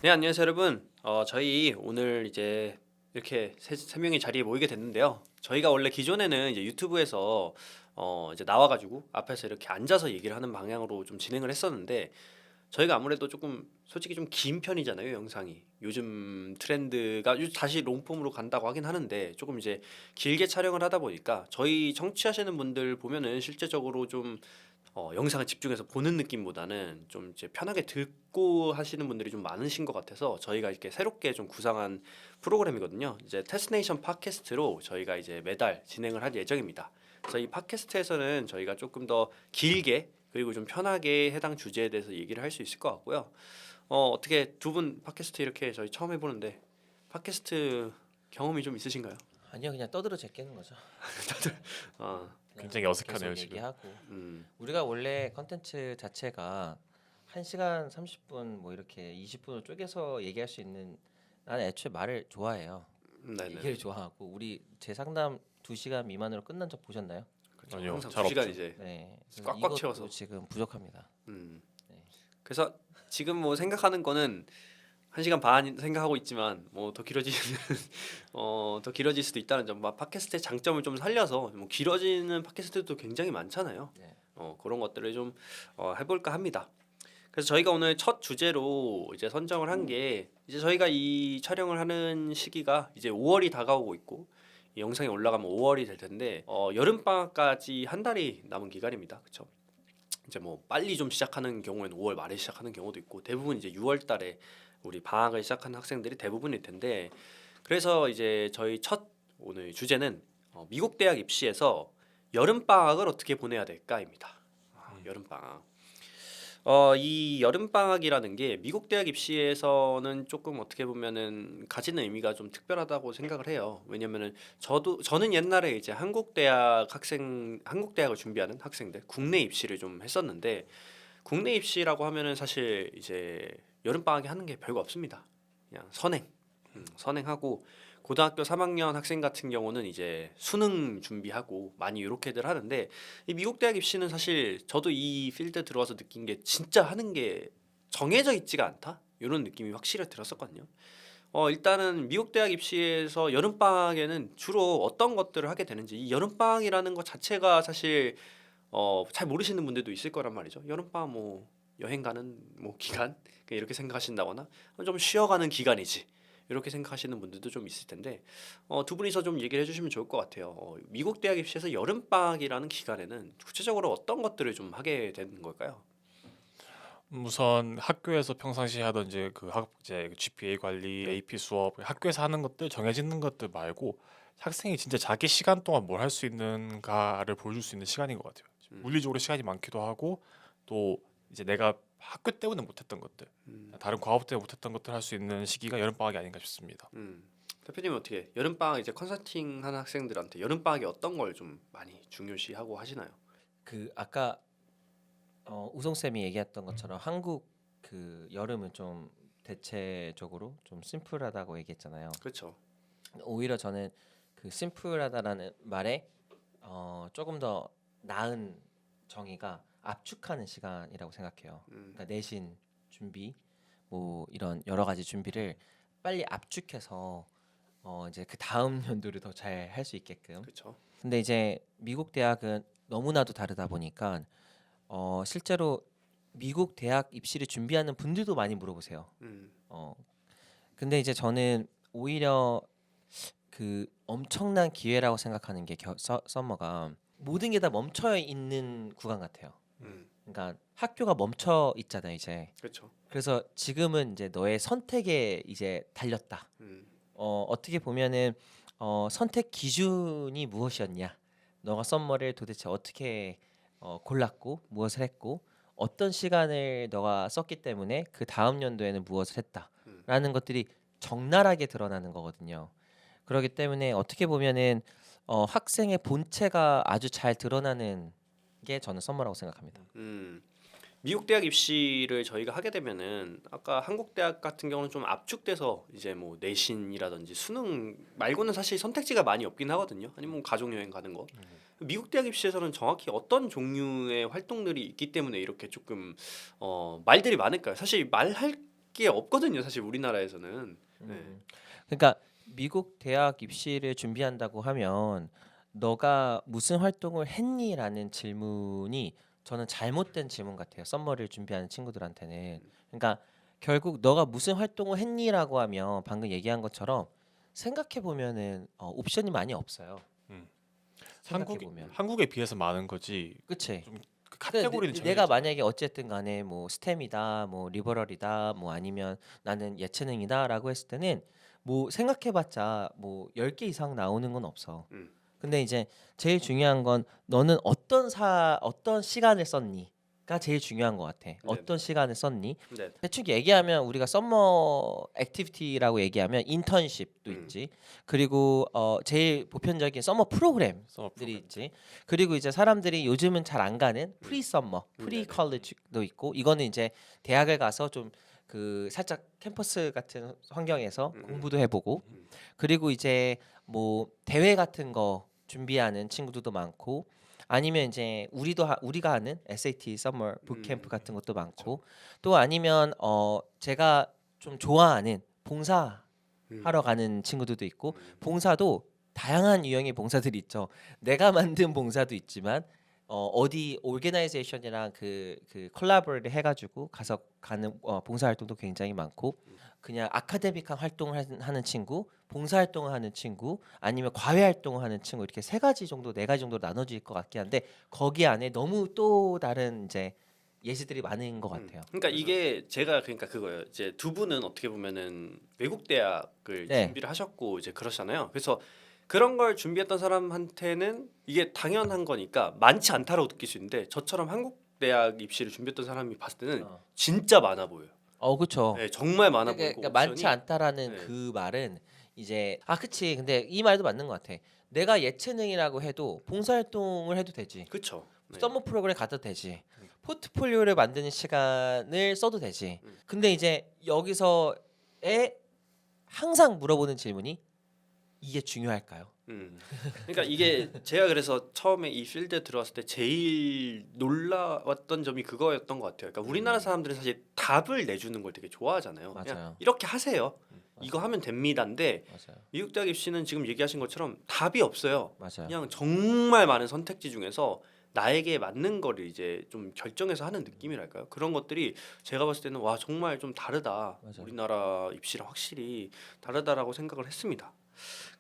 네, 안녕하세요, 여러분. 저희 오늘 이제 이렇게 세 명이 자리에 모이게 됐는데요. 저희가 원래 기존에는 이제 유튜브에서 이제 나와가지고 앞에서 이렇게 앉아서 얘기를 하는 방향으로 좀 진행을 했었는데 저희가 아무래도 조금 솔직히 좀 긴 편이잖아요, 영상이. 요즘 트렌드가 다시 롱폼으로 간다고 하긴 하는데 조금 이제 길게 촬영을 하다 보니까 저희 청취하시는 분들 보면은 실제적으로 좀 영상을 집중해서 보는 느낌보다는 좀 이제 편하게 듣고 하시는 분들이 좀 많으신 것 같아서 저희가 이렇게 새롭게 좀 구상한 프로그램이거든요. 이제 테스네이션 팟캐스트로 저희가 이제 매달 진행을 할 예정입니다. 그래서 이 팟캐스트에서는 저희가 조금 더 길게 그리고 좀 편하게 해당 주제에 대해서 얘기를 할 수 있을 것 같고요. 어떻게 두 분 팟캐스트 이렇게 저희 처음 해보는데 팟캐스트 경험이 좀 있으신가요? 아니요, 그냥 떠들어 제끼는 거죠. 어, 그냥 굉장히 어색하네요, 계속 지금. 얘기하고. 음, 우리가 원래 컨텐츠 자체가 1시간 30분 뭐 이렇게 20분을 쪼개서 얘기할 수 있는, 나는 애초에 말을 좋아해요. 네네. 얘기를 좋아하고. 우리 제 상담 2시간 미만으로 끝난 적 보셨나요? 그렇죠. 아니요, 항상 잘 2시간 없죠. 이제 네. 그래서 꽉꽉 이것도 채워서. 지금 부족합니다. 네. 그래서 지금 뭐 생각하는 거는 1시간 반 생각하고 있지만 뭐 더 길어지는 더 길어질 수도 있다는 점. 팟캐스트의 장점을 좀 살려서 뭐 길어지는 팟캐스트도 굉장히 많잖아요. 네. 그런 것들을 좀 해볼까 합니다. 그래서 저희가 오늘 첫 주제로 이제 선정을 한 게 이제 저희가 이 촬영을 하는 시기가 이제 5월이 다가오고 있고 이 영상이 올라가면 5월이 될 텐데 여름 방학까지 한 달이 남은 기간입니다. 그렇죠? 이제 뭐 빨리 좀 시작하는 경우에는 5월 말에 시작하는 경우도 있고 대부분 이제 6월 달에 우리 방학을 시작하는 학생들이 대부분일 텐데 그래서 이제 저희 첫 오늘 주제는 미국 대학 입시에서 여름 방학을 어떻게 보내야 될까입니다. 여름 방학. 이 여름 방학이라는 게 미국 대학 입시에서는 조금 어떻게 보면은 가지는 의미가 좀 특별하다고 생각을 해요. 왜냐면은 저는 옛날에 이제 한국 대학을 준비하는 학생들 국내 입시를 좀 했었는데 국내 입시라고 하면은 사실 이제 여름 방학에 하는 게 별거 없습니다. 그냥 선행하고 고등학교 3학년 학생 같은 경우는 이제 수능 준비하고 많이 이렇게들 하는데 이 미국 대학 입시는 사실 저도 이 필드 들어와서 느낀 게 진짜 하는 게 정해져 있지가 않다 이런 느낌이 확실히 들었었거든요. 일단은 미국 대학 입시에서 여름 방학에는 주로 어떤 것들을 하게 되는지 이 여름 방학이라는 것 자체가 사실 잘 모르시는 분들도 있을 거란 말이죠. 여름 방학 뭐 여행 가는 뭐 기간 그냥 이렇게 생각하신다거나 좀 쉬어가는 기간이지. 이렇게 생각하시는 분들도 좀 있을 텐데 두 분이서 좀 얘기를 해주시면 좋을 것 같아요. 미국 대학 입시에서 여름 방학이라는 기간에는 구체적으로 어떤 것들을 좀 하게 되는 걸까요? 우선 학교에서 평상시에 하던 이제 GPA 관리, 네. AP 수업, 학교에서 하는 것들 정해지는 것들 말고 학생이 진짜 자기 시간 동안 뭘 할 수 있는가를 보여줄 수 있는 시간인 것 같아요. 음, 물리적으로 시간이 많기도 하고 또 이제 내가 학교 때문에 못했던 것들, 음, 다른 과업 때문에 못했던 것들 할 수 있는 시기가 여름 방학이 아닌가 싶습니다. 대표님은 어떻게 여름 방학 이제 컨설팅 하는 학생들한테 여름 방학에 어떤 걸 좀 많이 중요시하고 하시나요? 그 아까 우성 쌤이 얘기했던 것처럼 한국 그 여름은 좀 대체적으로 좀 심플하다고 얘기했잖아요. 그렇죠. 오히려 저는 그 심플하다라는 말에 조금 더 나은 정의가 압축하는 시간이라고 생각해요. 음, 그러니까 내신 준비, 뭐 이런 여러 가지 준비를 빨리 압축해서 이제 그 다음 연도를 더 잘 할 수 있게끔. 그렇죠. 근데 이제 미국 대학은 너무나도 다르다 보니까 실제로 미국 대학 입시를 준비하는 분들도 많이 물어보세요. 음, 어 근데 이제 저는 오히려 그 엄청난 기회라고 생각하는 게 서머가 모든 게 다 멈춰 있는 구간 같아요. 음, 그러니까 학교가 멈춰 있잖아요, 이제. 그렇죠. 그래서 지금은 이제 너의 선택에 이제 달렸다. 음, 어떻게 보면은 선택 기준이 무엇이었냐? 너가 썸머를 도대체 어떻게 골랐고 무엇을 했고 어떤 시간을 너가 썼기 때문에 그 다음 연도에는 무엇을 음, 했다라는 것들이 적나라하게 드러나는 거거든요. 그렇기 때문에 어떻게 보면은 학생의 본체가 아주 잘 드러나는 게 저는 썸머라고 생각합니다. 음. 미국 대학 입시를 저희가 하게 되면은 아까 한국 대학 같은 경우는 좀 압축돼서 이제 뭐 내신이라든지 수능 말고는 사실 선택지가 많이 없긴 하거든요. 아니면 뭐 가족 여행 가는 거. 미국 대학 입시에서는 정확히 어떤 종류의 활동들이 있기 때문에 이렇게 조금 말들이 많을까요? 사실 말할 게 없거든요. 사실 우리나라에서는. 네. 그러니까 미국 대학 입시를 준비한다고 하면 너가 무슨 활동을 했니라는 질문이 저는 잘못된 질문 같아요. 썸머를 준비하는 친구들한테는. 그러니까 결국 너가 무슨 활동을 했니라고 하면 방금 얘기한 것처럼 생각해 보면은 옵션이 많이 없어요. 음. 생각해 보면. 한국에 비해서 많은 거지. 그치? 좀 그 근데 카테고리는 정해져 내가 있잖아요. 만약에 어쨌든 간에 뭐 스템이다, 뭐 리버럴이다, 뭐 아니면 나는 예체능이다라고 했을 때는 뭐 생각해봤자 뭐 10개 이상 나오는 건 없어. 음. 근데 이제 제일 중요한 건 너는 어떤 시간을 썼니가 제일 중요한 것 같아. 어떤 시간을 썼니? 네. 대충 얘기하면 우리가 썸머 액티비티라고 얘기하면 인턴십도 음. 있지. 그리고 제일 보편적인 썸머 프로그램 서머 들이 프로그램. 있지. 그리고 이제 사람들이 요즘은 잘 안 가는 프리 썸머, 프리 네네. 컬리지도 있고 이거는 이제 대학을 가서 좀 그 살짝 캠퍼스 같은 환경에서 공부도 해보고 그리고 이제 뭐 대회 같은 거 준비하는 친구들도 많고 아니면 이제 우리가 하는 SAT 썸머 붓캠프 같은 것도 많고 또 아니면 제가 좀 좋아하는 봉사 하러 가는 친구들도 있고 봉사도 다양한 유형의 봉사들이 있죠. 내가 만든 봉사도 있지만 어디 오르게나이제이션이랑 그 콜라보를 해가지고 가서 가는 봉사 활동도 굉장히 많고 그냥 아카데믹한 활동을 하는 친구, 봉사 활동을 하는 친구, 아니면 과외 활동을 하는 친구 이렇게 세 가지 정도, 네 가지 정도로 나눠질 것 같긴 한데 거기 안에 너무 또 다른 이제 예시들이 많은 것 같아요. 그러니까 이게 제가 그러니까 그거예요. 이제 두 분은 어떻게 보면은 외국 대학을 네. 준비를 하셨고 이제 그러잖아요. 그래서 그런 걸 준비했던 사람한테는 이게 당연한 거니까 많지 않다라고 느낄 수 있는데 저처럼 한국 대학 입시를 준비했던 사람이 봤을 때는 진짜 많아 보여요. 그렇죠. 네, 정말 많아 보이고 그러니까 많지 옵션이 않다라는 네. 그 말은 이제 그치. 근데 이 말도 맞는 것 같아. 내가 예체능이라고 해도 봉사활동을 해도 되지. 그쵸. 네. 썸머 프로그램 가도 되지. 포트폴리오를 만드는 시간을 써도 되지. 근데 이제 여기서에 항상 물어보는 질문이 이게 중요할까요? 그러니까 이게 제가 그래서 처음에 이 필드에 들어왔을 때 제일 놀라웠던 점이 그거였던 것 같아요. 그러니까 우리나라 사람들은 사실 답을 내주는 걸 되게 좋아하잖아요. 그냥 맞아요. 이렇게 하세요. 이거 하면 됩니다인데 맞아요. 미국 대학 입시는 지금 얘기하신 것처럼 답이 없어요. 맞아요. 그냥 정말 많은 선택지 중에서 나에게 맞는 거를 이제 좀 결정해서 하는 느낌이랄까요? 그런 것들이 제가 봤을 때는 와 정말 좀 다르다. 맞아요. 우리나라 입시랑 확실히 다르다라고 생각을 했습니다.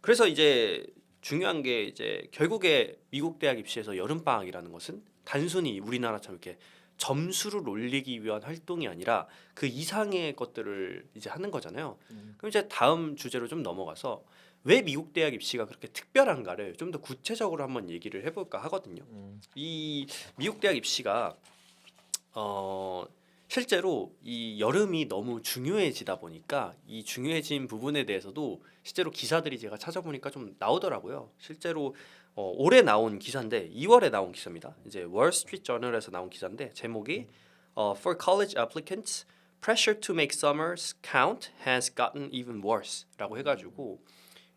그래서 이제 중요한 게 이제 결국에 미국 대학 입시에서 여름 방학이라는 것은 단순히 우리나라처럼 이렇게 점수를 올리기 위한 활동이 아니라 그 이상의 것들을 이제 하는 거잖아요. 그럼 이제 다음 주제로 좀 넘어가서 왜 미국 대학 입시가 그렇게 특별한가를 좀 더 구체적으로 한번 얘기를 해볼까 하거든요. 이 미국 대학 입시가 실제로 이 여름이 너무 중요해지다 보니까 이 중요해진 부분에 대해서도 실제로 기사들이 제가 찾아보니까 좀 나오더라고요. 실제로 올해 나온 기사인데 2월에 나온 기사입니다. 이제 월스트리트저널에서 나온 기사인데 제목이 For college applicants, pressure to make summers count has gotten even worse라고 해가지고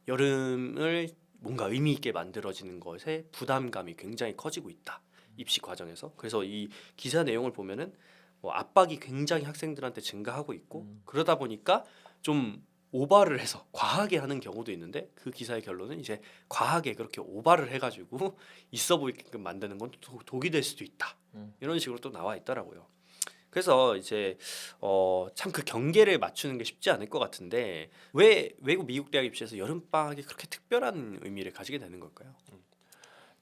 여름을 뭔가 의미 있게 만들어지는 것에 부담감이 굉장히 커지고 있다. 입시 과정에서. 그래서 이 기사 내용을 보면은 뭐 압박이 굉장히 학생들한테 증가하고 있고 그러다 보니까 좀 오바를 해서 과하게 하는 경우도 있는데 그 기사의 결론은 이제 과하게 그렇게 오바를 해가지고 있어 보이게끔 만드는 건 독이 될 수도 있다. 이런 식으로 또 나와 있더라고요. 그래서 이제 참 그 경계를 맞추는 게 쉽지 않을 것 같은데 왜 외국 미국 대학 입시에서 여름 방학이 그렇게 특별한 의미를 가지게 되는 걸까요?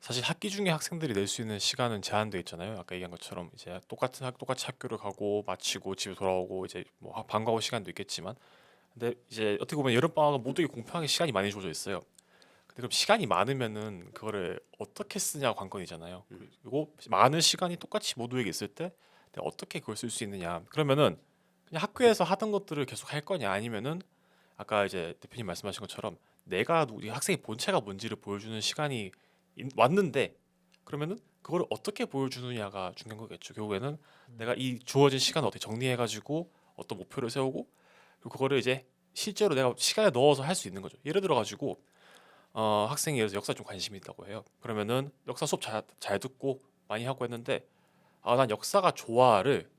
사실 학기 중에 학생들이 낼 수 있는 시간은 제한되어 있잖아요. 아까 얘기한 것처럼 이제 똑같이 학교를 가고 마치고 집에 돌아오고 이제 뭐 방과 후 시간도 있겠지만, 근데 이제 어떻게 보면 여름 방학은 모두에게 공평하게 시간이 많이 주어져 있어요. 근데 그럼 시간이 많으면은 그거를 어떻게 쓰냐 관건이잖아요. 그리고 많은 시간이 똑같이 모두에게 있을 때 내가 어떻게 그걸 쓸 수 있느냐. 그러면은 그냥 학교에서 하던 것들을 계속 할 거냐 아니면은 아까 이제 대표님 말씀하신 것처럼 내가 이 학생의 본체가 뭔지를 보여주는 시간이 왔는데 그러면은 그거를 어떻게 보여주느냐가 중요한 거겠죠. 결국에는 내가 이 주어진 시간을 어떻게 정리해가지고 어떤 목표를 세우고 그리고 그거를 이제 실제로 내가 시간에 넣어서 할 수 있는 거죠. 예를 들어가지고 학생이 예를 들어서 역사에 좀 관심이 있다고 해요. 그러면은 역사 수업 잘 듣고 많이 하고 했는데 난 역사가 좋아를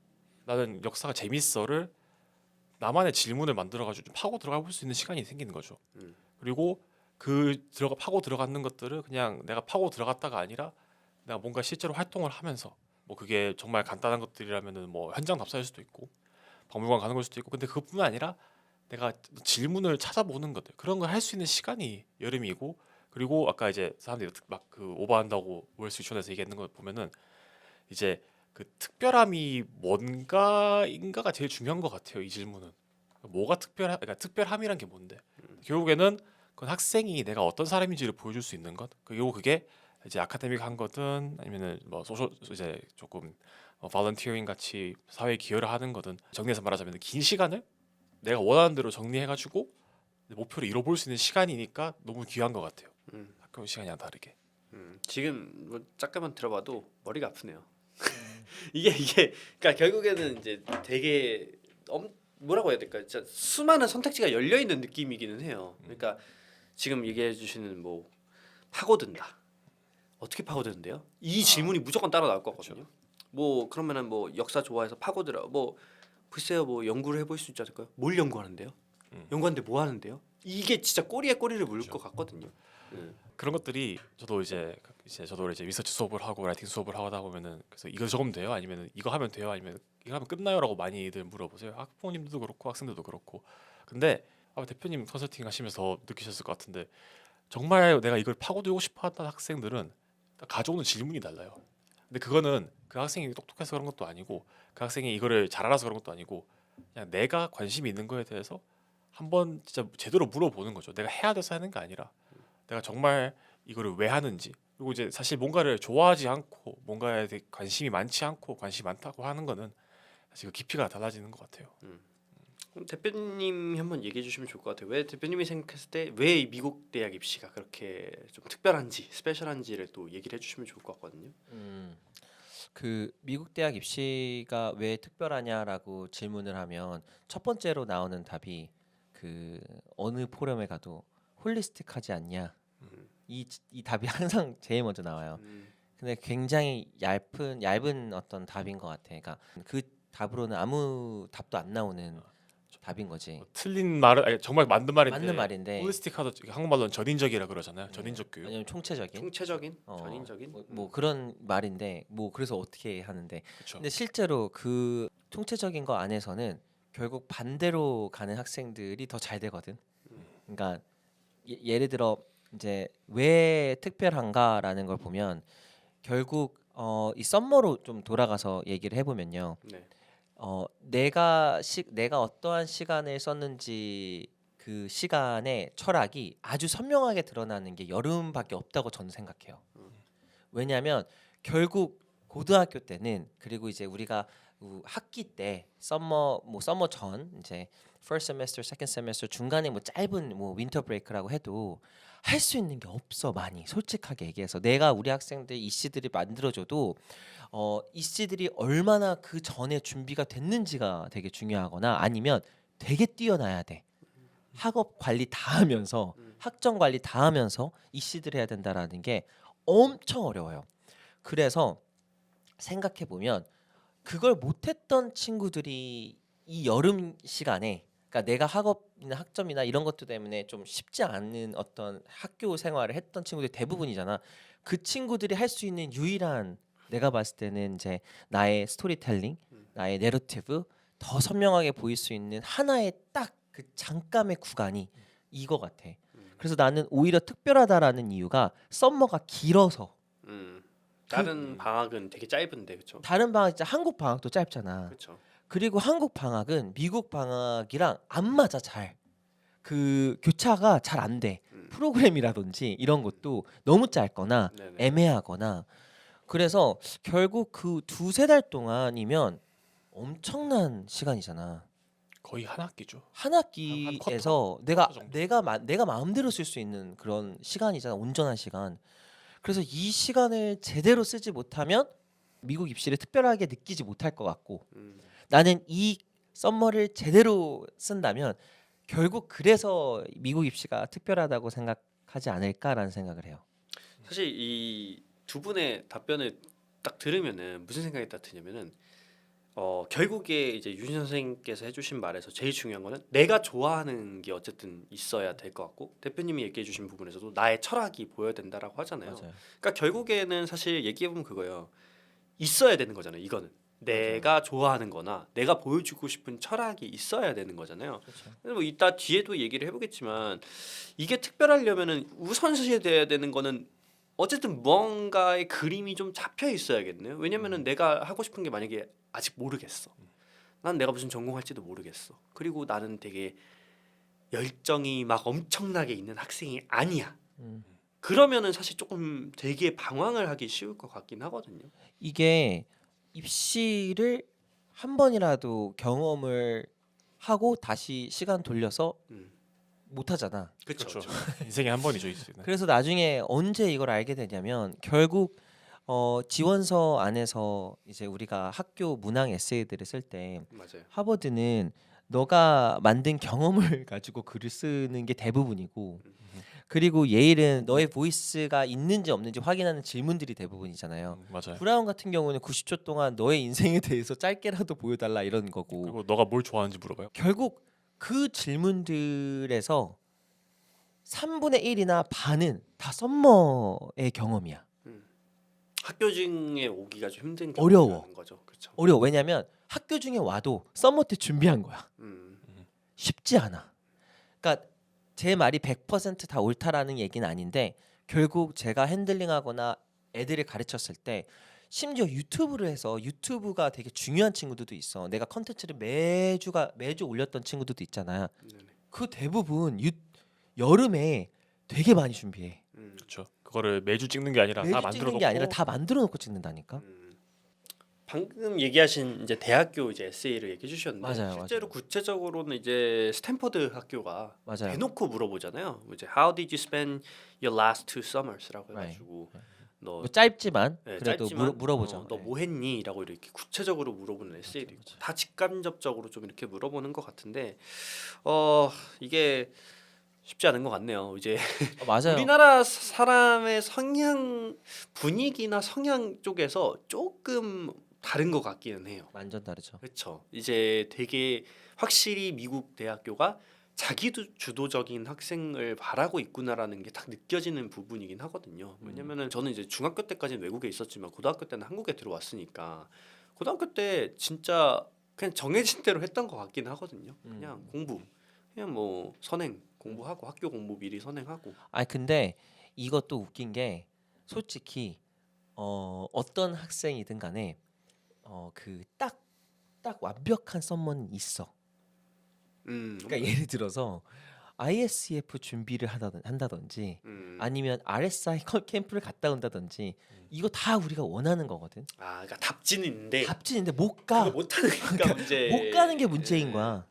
나는 역사가 재밌어를 나만의 질문을 만들어가지고 좀 파고 들어가 볼 수 있는 시간이 생기는 거죠. 음. 그리고 파고 들어가는 것들을 그냥 내가 파고 들어갔다가 아니라 내가 뭔가 실제로 활동을 하면서 뭐 그게 정말 간단한 것들이라면은 뭐 현장 답사일 수도 있고 박물관 가는 걸 수도 있고 근데 그것뿐만 아니라 내가 질문을 찾아보는 것들 그런 걸 할 수 있는 시간이 여름이고 그리고 아까 이제 사람들이 막 그 오버한다고 월스트리트존에서 얘기했는 거 보면은 이제 그 특별함이 뭔가인가가 제일 중요한 것 같아요. 이 질문은 뭐가 그러니까 특별함이란 게 뭔데? 결국에는 그건 학생이 내가 어떤 사람인지를 보여줄 수 있는 것. 그리고 그게 이제 아카데믹한 거든 아니면은 뭐 소셜 이제 조금 발런티어링 같이 사회에 기여를 하는 거든 정리해서 말하자면 긴 시간을 내가 원하는 대로 정리해가지고 목표를 이뤄볼 수 있는 시간이니까 너무 귀한 것 같아요. 음. 학교 시간이랑 다르게. 지금 뭐 잠깐만 들어봐도 머리가 아프네요. 이게 그러니까 결국에는 이제 되게 뭐라고 해야 될까? 진짜 수많은 선택지가 열려 있는 느낌이기는 해요. 그러니까 지금 얘기해 주시는 뭐 파고든다. 어떻게 파고드는데요? 이 질문이 무조건 따라 나올 거거든요. 뭐 그러면은 뭐 역사 좋아해서 파고들어 뭐 글쎄요 뭐 연구를 해볼 수 있지 않을까요? 뭘 연구하는데요? 연구하는데 뭐 하는데요? 이게 진짜 꼬리에 꼬리를 물을 것 같거든요. 그런 것들이 저도 이제 저도 이제 리서치 수업을 하고 라이팅 수업을 하다 보면은 그래서 이거 적으면 돼요? 아니면 이거 하면 돼요? 아니면 이거 하면 끝나요?라고 많이들 물어보세요. 학부모님들도 그렇고 학생들도 그렇고. 근데 아마 대표님 컨설팅 하시면서 느끼셨을 것 같은데 정말 내가 이걸 파고들고 싶어하는 학생들은 가져오는 질문이 달라요. 근데 그거는 그 학생이 똑똑해서 그런 것도 아니고 그 학생이 이거를 잘 알아서 그런 것도 아니고 그냥 내가 관심이 있는 거에 대해서 한번 진짜 제대로 물어보는 거죠. 내가 해야 돼서 하는 게 아니라 내가 정말 이거를 왜 하는지 그리고 이제 사실 뭔가를 좋아하지 않고 뭔가에 대해 관심이 많지 않고 관심이 많다고 하는 거는 사실 그 깊이가 달라지는 것 같아요. 그럼 대표님이 한번 얘기해 주시면 좋을 것 같아요. 왜 대표님이 생각했을 때 왜 미국 대학 입시가 그렇게 좀 특별한지, 스페셜한지를 또 얘기를 해주시면 좋을 것 같거든요. 그 미국 대학 입시가 왜 특별하냐라고 질문을 하면 첫 번째로 나오는 답이 그 어느 포럼에 가도 홀리스틱하지 않냐 이 답이 항상 제일 먼저 나와요. 근데 굉장히 얇은 어떤 답인 것 같아. 그러니까 그 답으로는 아무 답도 안 나오는 답인 거지. 틀린 말은 아니, 정말 맞는 말인데 맞는 말인데 홀리스틱하도 한국말로는 전인적이라 그러잖아요. 전인적 교육. 아니면 총체적인 총체적인, 전인적인. 뭐 그런 말인데 뭐 그래서 어떻게 하는데 그렇죠. 근데 실제로 그 총체적인 거 안에서는 결국 반대로 가는 학생들이 더 잘 되거든. 그러니까 예를 들어 이제 왜 특별한가라는 걸 보면 결국 이 썸머로 좀 돌아가서 얘기를 해보면요. 네. 내가 어떠한 시간을 썼는지 그 시간의 철학이 아주 선명하게 드러나는 게 여름밖에 없다고 저는 생각해요. 왜냐하면 결국 고등학교 때는 그리고 이제 우리가 학기 때 서머 전 이제 first semester, second semester 중간에 뭐 짧은 뭐 윈터 브레이크라고 해도 할 수 있는 게 없어 많이 솔직하게 얘기해서 내가 우리 학생들 이씨들이 만들어줘도 이씨들이 얼마나 그 전에 준비가 됐는지가 되게 중요하거나 아니면 되게 뛰어나야 돼. 학업 관리 다 하면서 학점 관리 다 하면서 이씨들 해야 된다라는 게 엄청 어려워요. 그래서 생각해 보면 그걸 못했던 친구들이 이 여름 시간에 그러니까 내가 학업이나 학점이나 이런 것들 때문에 좀 쉽지 않은 어떤 학교 생활을 했던 친구들이 대부분이잖아. 그 친구들이 할 수 있는 유일한 내가 봤을 때는 이제 나의 스토리텔링, 나의 내러티브 더 선명하게 보일 수 있는 하나의 딱 그 잠깐의 구간이 이거 같아. 그래서 나는 오히려 특별하다라는 이유가 썸머가 길어서 다른 방학은 되게 짧은데 그렇죠? 다른 방학 진짜 한국 방학도 짧잖아. 그렇죠. 그리고 한국 방학은 미국 방학이랑 안 맞아 잘. 그 교차가 잘 안 돼. 프로그램이라든지 이런 것도 너무 짧거나 네네. 애매하거나 그래서 결국 그 두세 달 동안이면 엄청난 시간이잖아. 거의 한 학기죠. 한 한 학기에서 쿼터 정도? 내가 마음대로 쓸 수 있는 그런 시간이잖아. 온전한 시간. 그래서 이 시간을 제대로 쓰지 못하면 미국 입시를 특별하게 느끼지 못할 것 같고 나는 이 썸머를 제대로 쓴다면 결국 그래서 미국 입시가 특별하다고 생각하지 않을까라는 생각을 해요. 사실 이 두 분의 답변을 딱 들으면은 무슨 생각이 딱 드냐면은 결국에 이제 윤 선생님께서 해주신 말에서 제일 중요한 거는 내가 좋아하는 게 어쨌든 있어야 될 것 같고 대표님이 얘기해주신 부분에서도 나의 철학이 보여야 된다라고 하잖아요. 맞아요. 그러니까 결국에는 사실 얘기해보면 그거예요. 있어야 되는 거잖아요. 이거는 내가 좋아하는 거나 내가 보여주고 싶은 철학이 있어야 되는 거잖아요. 그렇죠. 그래서 뭐 이따 뒤에도 얘기를 해보겠지만 이게 특별하려면은 우선시해야 되는 거는 어쨌든 무언가의 그림이 좀 잡혀 있어야겠네요. 왜냐면은 내가 하고 싶은 게 만약에 아직 모르겠어. 난 내가 무슨 전공할지도 모르겠어. 그리고 나는 되게 열정이 막 엄청나게 있는 학생이 아니야. 음. 그러면은 사실 조금 되게 방황을 하기 쉬울 것 같긴 하거든요. 이게 입시를 한 번이라도 경험을 하고 다시 시간 돌려서 음. 못 하잖아. 그렇죠. 그렇죠. 인생에 한 번이죠 이제. 그래서 나중에 언제 이걸 알게 되냐면 결국 지원서 안에서 이제 우리가 학교 문항 에세이들을 쓸 때 맞아요. 하버드는 너가 만든 경험을 가지고 글을 쓰는 게 대부분이고 그리고 예일은 너의 보이스가 있는지 없는지 확인하는 질문들이 대부분이잖아요. 맞아요. 브라운 같은 경우는 90초 동안 너의 인생에 대해서 짧게라도 보여달라 이런 거고 그리고 너가 뭘 좋아하는지 물어봐요. 결국 그 질문들에서 3분의 1이나 반은 다 썸머의 경험이야. 학교 중에 오기가 좀 힘든 어려워. 경우라는 거죠. 그렇죠. 어려워. 왜냐면 학교 중에 와도 썸머 때 준비한 거야. 쉽지 않아. 그러니까 제 말이 100%다 옳다라는 얘기는 아닌데 결국 제가 핸들링하거나 애들을 가르쳤을 때 심지어 유튜브를 해서 유튜브가 되게 중요한 친구들도 있어. 내가 컨텐츠를 매주 올렸던 친구들도 있잖아요. 네네. 그 대부분 여름에 되게 많이 준비해. 그렇죠. 그거를 매주 찍는 게 아니라 다 매주 만들어 찍는 놓고 게 아니라 다 만들어 놓고 찍는다니까. 방금 얘기하신 이제 대학교 이제 에세이를 얘기해 주셨는데 맞아요, 실제로 구체적으로는 이제 스탠퍼드 학교가 맞아요. 대놓고 물어보잖아요. 이제 How did you spend your last two summers라고 Right. 해가지고 너 뭐 짧지만 네, 그래도 짧지만 물어보죠. 너 뭐 했니?라고 이렇게 구체적으로 물어보는 에세이도 있고 맞아. 다 직간접적으로 좀 이렇게 물어보는 것 같은데 이게 쉽지 않은 것 같네요. 이제 맞아요. 우리나라 사람의 성향 분위기나 성향 쪽에서 조금 다른 것 같기는 해요. 완전 다르죠. 그렇죠. 이제 되게 확실히 미국 대학교가 자기 주도적인 학생을 바라고 있구나라는 게 딱 느껴지는 부분이긴 하거든요. 왜냐면은 저는 이제 중학교 때까지는 외국에 있었지만 고등학교 때는 한국에 들어왔으니까 고등학교 때 진짜 그냥 정해진 대로 했던 것 같긴 하거든요. 그냥 공부, 그냥 뭐 선행 공부하고 학교 공부 미리 선행하고. 근데 이것도 웃긴 게 솔직히 어떤 학생이든 간에 그 딱 완벽한 썸머는 있어. 그러니까 예를 들어서 ISEF 준비를 한다든지 아니면 RSI 캠프를 갔다 온다든지 이거 다 우리가 원하는 거거든. 그러니까 답지는데 답진인데 못 가. 그거 못하는 게 문제. 못 가는 게 문제인 거야.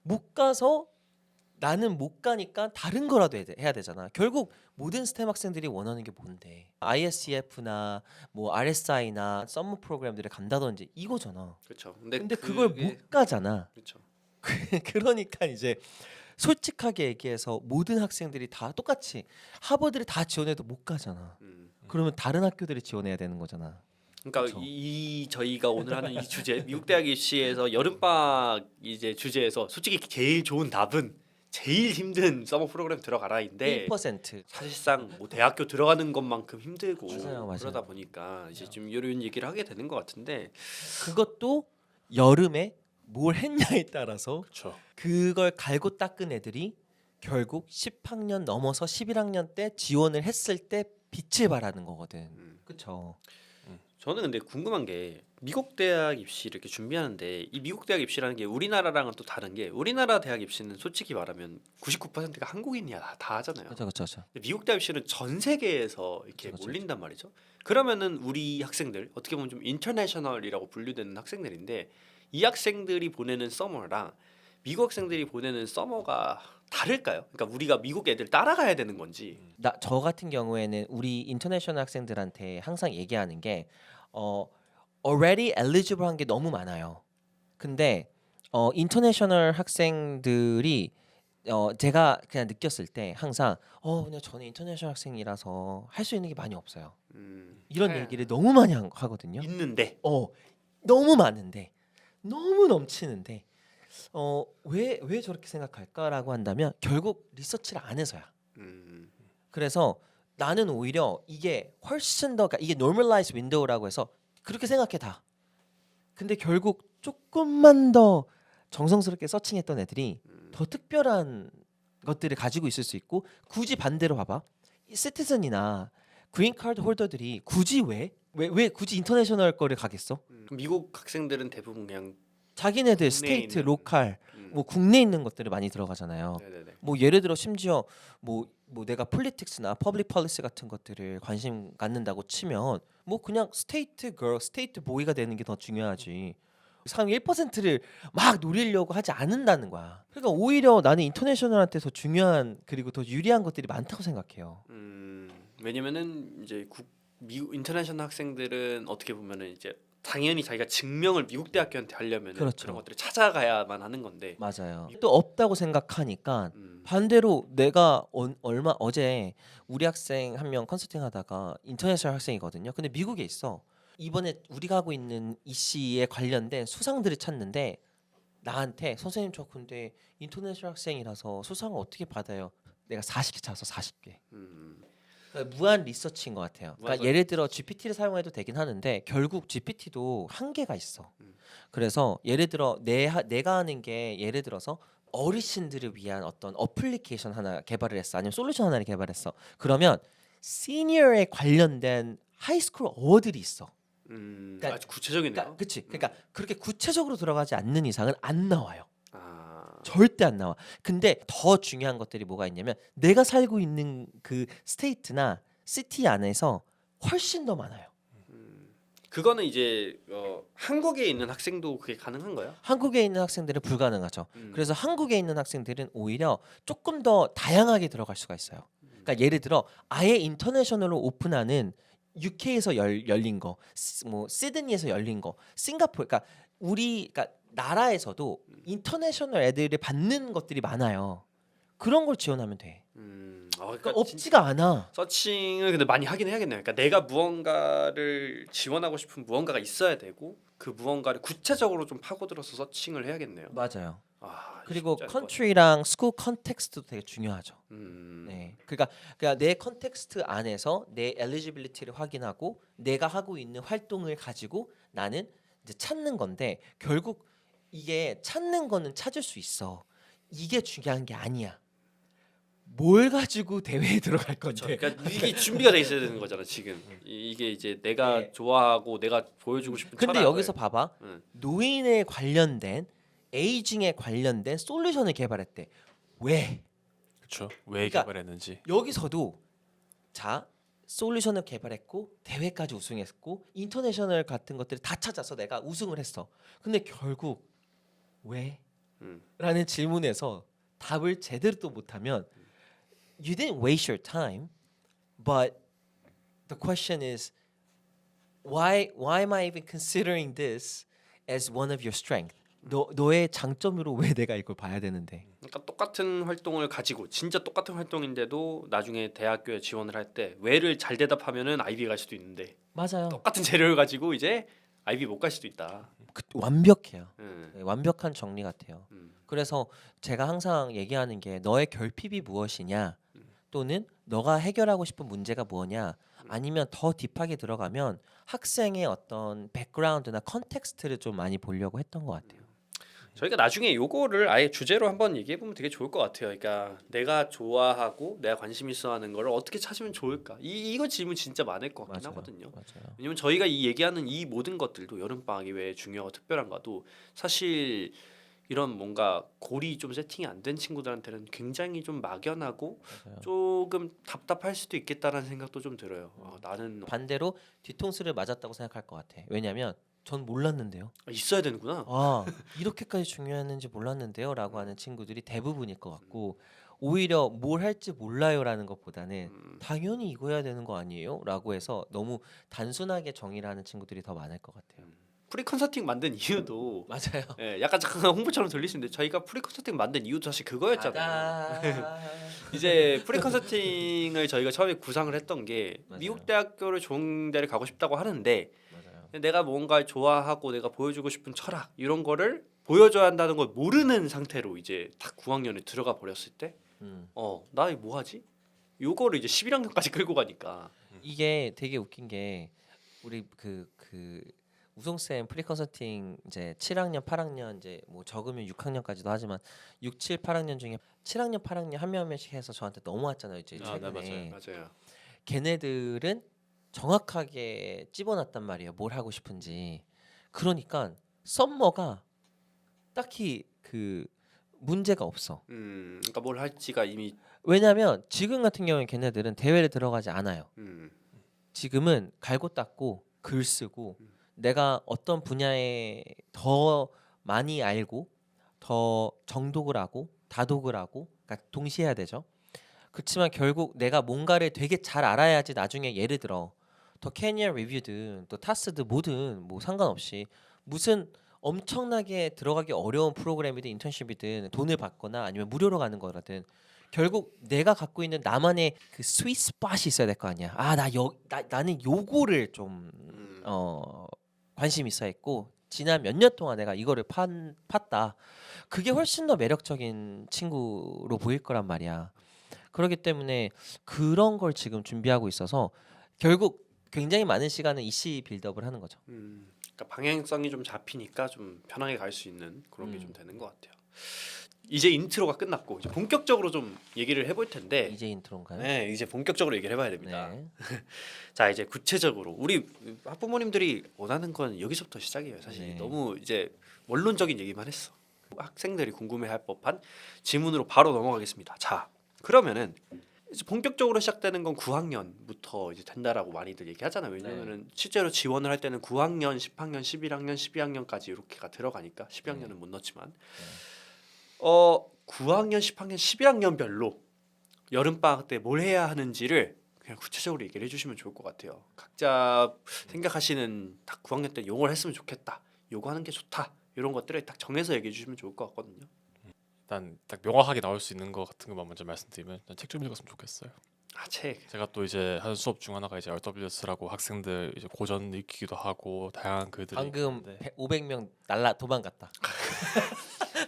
못 가서 나는 못 가니까 다른 거라도 해야 되잖아. 결국 모든 스템 학생들이 원하는 게 뭔데? ISEF나 뭐 RSI나 썸머 프로그램들을 간다든지 이거잖아. 그렇죠. 근데 그걸 못 가잖아. 그렇죠. 그러니까 이제 솔직하게 얘기해서 모든 학생들이 다 똑같이 하버드를 다 지원해도 못 가잖아. 그러면 다른 학교들이 지원해야 되는 거잖아. 그러니까 그쵸. 이 저희가 오늘 하는 이 주제 미국 대학 입시에서 여름방학 이제 주제에서 솔직히 제일 좋은 답은 제일 힘든 서머 프로그램 들어가라인데 1%. 사실상 뭐 대학교 들어가는 것만큼 힘들고 맞아요. 그러다 보니까 이제 좀 이런 얘기를 하게 되는 것 같은데 그것도 여름에 뭘 했냐에 따라서 그렇죠. 그걸 갈고 닦은 애들이 결국 10학년 넘어서 11학년 때 지원을 했을 때 빛을 발하는 거거든. 그렇죠. 저는 근데 궁금한 게 미국 대학 입시 이렇게 준비하는데 이 미국 대학 입시라는 게 우리나라랑은 또 다른 게 우리나라 대학 입시는 솔직히 말하면 99%가 한국인이야 다 하잖아요. 그렇죠. 근데 미국 대학 입시는 전 세계에서 이렇게 그쵸. 몰린단 말이죠. 그러면은 우리 학생들 어떻게 보면 좀 인터내셔널이라고 분류되는 학생들인데 이 학생들이 보내는 서머랑 미국 학생들이 보내는 서머가 다를까요? 그러니까 우리가 미국 애들 따라가야 되는 건지. 저 같은 경우에는 우리 인터내셔널 학생들한테 항상 얘기하는 게 already eligible 한 게 너무 많아요. 근데 인터내셔널 학생들이 제가 그냥 느꼈을 때 항상 그냥 저는 인터내셔널 학생이라서 할 수 있는 게 많이 없어요. 이런 네. 얘기를 너무 많이 하거든요. 있는데 너무 많은데 너무 넘치는데 왜 저렇게 생각할까라고 한다면 결국 리서치를 안 해서야. 음. 그래서 나는 오히려 이게 훨씬 더 그러니까 이게 normalize window라고 해서 그렇게 생각해 다. 근데 결국 조금만 더 정성스럽게 서칭했던 애들이 더 특별한 것들을 가지고 있을 수 있고 굳이 반대로 봐봐. 이 시티즌이나 그린 카드 홀더들이 굳이 왜 굳이 인터내셔널 거를 가겠어? 미국 학생들은 대부분 그냥 자기네들 국내에 스테이트, 있는- 로컬, 뭐 국내에 있는 것들을 많이 들어가잖아요. 네네네. 뭐 예를 들어 심지어 뭐 내가 폴리틱스나 퍼블릭 폴리시 같은 것들을 관심 갖는다고 치면 뭐 그냥 스테이트 걸, 스테이트 보이가 되는 게 더 중요하지. 상위 1%를 막 노리려고 하지 않는다는 거야. 그러니까 오히려 나는 인터내셔널한테 더 중요한 그리고 더 유리한 것들이 많다고 생각해요. 왜냐면은 이제 미국 인터내셔널 학생들은 어떻게 보면은 이제 당연히 자기가 증명을 미국 대학교한테 하려면은 그렇죠. 그런 것들을 찾아가야만 하는 건데. 맞아요. 또 없다고 생각하니까 음. 반대로 내가 얼마 어제 우리 학생 한 명 컨설팅 하다가 인터내셔널 학생이거든요. 근데 미국에 있어. 이번에 우리가 하고 있는 이씨에 관련된 수상들을 찾는데 나한테 선생님 저 근데 인터내셔널 학생이라서 수상을 어떻게 받아요? 내가 40개 찾았어 40개. 음. 그러니까 무한 리서치인 것 같아요. 그러니까 무한 예를 들어 GPT를 사용해도 되긴 하는데 결국 GPT도 한계가 있어. 그래서 예를 들어 내가 하는 게 예를 들어서 어르신들을 위한 어떤 어플리케이션 하나 개발을 했어. 아니면 솔루션 하나를 개발했어. 그러면 시니어에 관련된 하이스쿨 어워드들이 있어. 그러니까- 아주 구체적이네요. 그러니까 그치. 그러니까 그렇게 구체적으로 들어가지 않는 이상은 안 나와요. 아. 절대 안 나와. 근데 더 중요한 것들이 뭐가 있냐면 내가 살고 있는 그 스테이트나 시티 안에서 훨씬 더 많아요. 그거는 이제 한국에 있는 학생도 그게 가능한가요? 한국에 있는 학생들은 불가능하죠. 그래서 한국에 있는 학생들은 오히려 조금 더 다양하게 들어갈 수가 있어요. 그러니까 예를 들어 아예 인터내셔널로 오픈하는 UK에서 열린 거, 뭐 시드니에서 열린 거, 싱가포르, 그러니까 그러니까 나라에서도 인터내셔널 애들을 받는 것들이 많아요. 그런 걸 지원하면 돼. 그러니까 그러니까 없지가 않아. 서칭을 근데 많이 하긴 해야겠네요. 그러니까 내가 무언가를 지원하고 싶은 무언가가 있어야 되고 그 무언가를 구체적으로 좀 파고들어서 서칭을 해야겠네요. 맞아요. 아, 그리고 쉽지 않을 것 같아요. 컨트리랑 스쿨 컨텍스트도 되게 중요하죠. 음. 네, 그러니까 내 컨텍스트 안에서 내 엘리지빌리티를 확인하고 내가 하고 있는 활동을 가지고 나는 이제 찾는 건데 결국 이게 찾는 거는 찾을 수 있어. 이게 중요한 게 아니야. 뭘 가지고 대회에 들어갈 건데. 그러니까 이게 준비가 돼 있어야 되는 거잖아 지금. 이게 이제 내가 네. 좋아하고 내가 보여주고 싶은 근데 철학을. 여기서 봐봐. 응. 노인에 관련된 에이징에 관련된 솔루션을 개발했대. 왜? 그렇죠. 왜 그러니까- 개발했는지. 여기서도 자 솔루션을 개발했고 대회까지 우승했고 인터내셔널 같은 것들을 다 찾아서 내가 우승을 했어. 근데 결국 왜? 음. 라는 질문에서 답을 제대로 또 못하면 you didn't waste your time, but the question is why am I even considering this as one of your strength? 너의 장점으로 왜 내가 이걸 봐야 되는데? 그러니까 똑같은 활동을 가지고 진짜 똑같은 활동인데도 나중에 대학교에 지원을 할 때 왜를 잘 대답하면은 아이비 갈 수도 있는데 맞아요. 똑같은 재료를 가지고 이제 아이비 못 갈 수도 있다. 완벽해요. 음. 네, 완벽한 정리 같아요. 그래서 제가 항상 얘기하는 게 너의 결핍이 무엇이냐 또는 너가 해결하고 싶은 문제가 뭐냐 아니면 더 딥하게 들어가면 학생의 어떤 백그라운드나 컨텍스트를 좀 많이 보려고 했던 것 같아요. 저희가 나중에 요거를 아예 주제로 한번 얘기해 보면 되게 좋을 것 같아요. 그러니까 내가 좋아하고 내가 관심 있어 하는 거를 어떻게 찾으면 좋을까? 이거 질문 진짜 많을 것 같긴 맞아요. 하거든요. 맞아요. 왜냐면 저희가 이 얘기하는 이 모든 것들도 여름 방학이 왜 중요하고 특별한가도 사실 이런 뭔가 골이 좀 세팅이 안 된 친구들한테는 굉장히 좀 막연하고 맞아요. 조금 답답할 수도 있겠다라는 생각도 좀 들어요. 나는 반대로 뒤통수를 맞았다고 생각할 것 같아. 왜냐하면 전 몰랐는데요. 있어야 되는구나. 아 이렇게까지 중요했는지 몰랐는데요라고 하는 친구들이 대부분일 것 같고 오히려 뭘 할지 몰라요라는 것보다는 당연히 이거 해야 되는 거 아니에요라고 해서 너무 단순하게 정의를 하는 친구들이 더 많을 것 같아요. 프리 컨설팅 만든 이유도 맞아요. 예, 약간 잠깐 홍보처럼 들릴 수 있는데 저희가 프리 컨설팅 만든 이유도 사실 그거였잖아요. 이제 프리 컨설팅을 저희가 처음에 구상을 했던 게 맞아요. 미국 대학교를 좋은 데를 가고 싶다고 하는데 맞아요. 내가 뭔가 좋아하고 내가 보여주고 싶은 철학 이런 거를 보여줘야 한다는 걸 모르는 상태로 이제 딱 9학년에 들어가 버렸을 때 나 이거 뭐 하지? 요거를 이제 11학년까지 끌고 가니까 이게 되게 웃긴 게 우리 그 우송쌤 프리 컨설팅 이제 7학년, 8학년 이제 뭐 적으면 6학년까지도 하지만 6, 7, 8학년 중에 7학년, 8학년 한 명 한 명씩 해서 저한테 넘어왔잖아요. 이제 아, 네, 최근에. 맞아요. 걔네들은 정확하게 찝어놨단 말이에요. 뭘 하고 싶은지. 그러니까 썸머가 딱히 그 문제가 없어. 그러니까 뭘 할지가 이미 왜냐면 지금 같은 경우에 걔네들은 대회를 들어가지 않아요. 음, 지금은 갈고 닦고 글 쓰고 내가 어떤 분야에 더 많이 알고 더 정독을 하고 다독을 하고 그러니까 동시에 해야 되죠. 그렇지만 결국 내가 뭔가를 되게 잘 알아야지 나중에 예를 들어 더 캐니언 리뷰든 또 타스든 뭐든 뭐 상관없이 무슨 엄청나게 들어가기 어려운 프로그램이든 인턴십이든 돈을 받거나 아니면 무료로 가는 거라든 결국 내가 갖고 있는 나만의 그 스윗 스팟이 있어야 될 거 아니야. 나는 요거를 좀 관심 있어 했고 지난 몇 년 동안 내가 이거를 팠다. 그게 훨씬 더 매력적인 친구로 보일 거란 말이야. 그렇기 때문에 그런 걸 지금 준비하고 있어서 결국 굉장히 많은 시간을 이씨 빌드업을 하는 거죠. 그러니까 방향성이 좀 잡히니까 좀 편하게 갈 수 있는 그런 게 좀 음. 되는 것 같아요. 이제 인트로가 끝났고 이제 본격적으로 좀 얘기를 해볼 텐데 이제 인트로인가요? 네, 이제 본격적으로 얘기를 해봐야 됩니다. 네. 자, 이제 구체적으로 우리 학부모님들이 원하는 건 여기서부터 시작이에요. 사실 네. 너무 이제 원론적인 얘기만 했어. 학생들이 궁금해할 법한 질문으로 바로 넘어가겠습니다. 자, 그러면은 이제 본격적으로 시작되는 건 9학년부터 이제 된다라고 많이들 얘기하잖아요. 왜냐면은 실제로 지원을 할 때는 9학년, 10학년, 11학년, 12학년까지 이렇게가 들어가니까 12학년은 못 넣지만 9학년, 10학년, 11학년별로 여름 방학 때 뭘 해야 하는지를 그냥 구체적으로 얘기를 해주시면 좋을 것 같아요. 각자 생각하시는 딱 9학년 때 요걸 했으면 좋겠다, 요거 하는 게 좋다 이런 것들을 딱 정해서 얘기해 주시면 좋을 것 같거든요. 일단 딱 명확하게 나올 수 있는 거 같은 것만 먼저 말씀드리면 책 좀 읽었으면 좋겠어요. 책. 제가 또 이제 하는 수업 중 하나가 이제 RWS라고 학생들 이제 고전 읽기도 하고 다양한 글들을 방금 읽는데 500명 날라 도망갔다.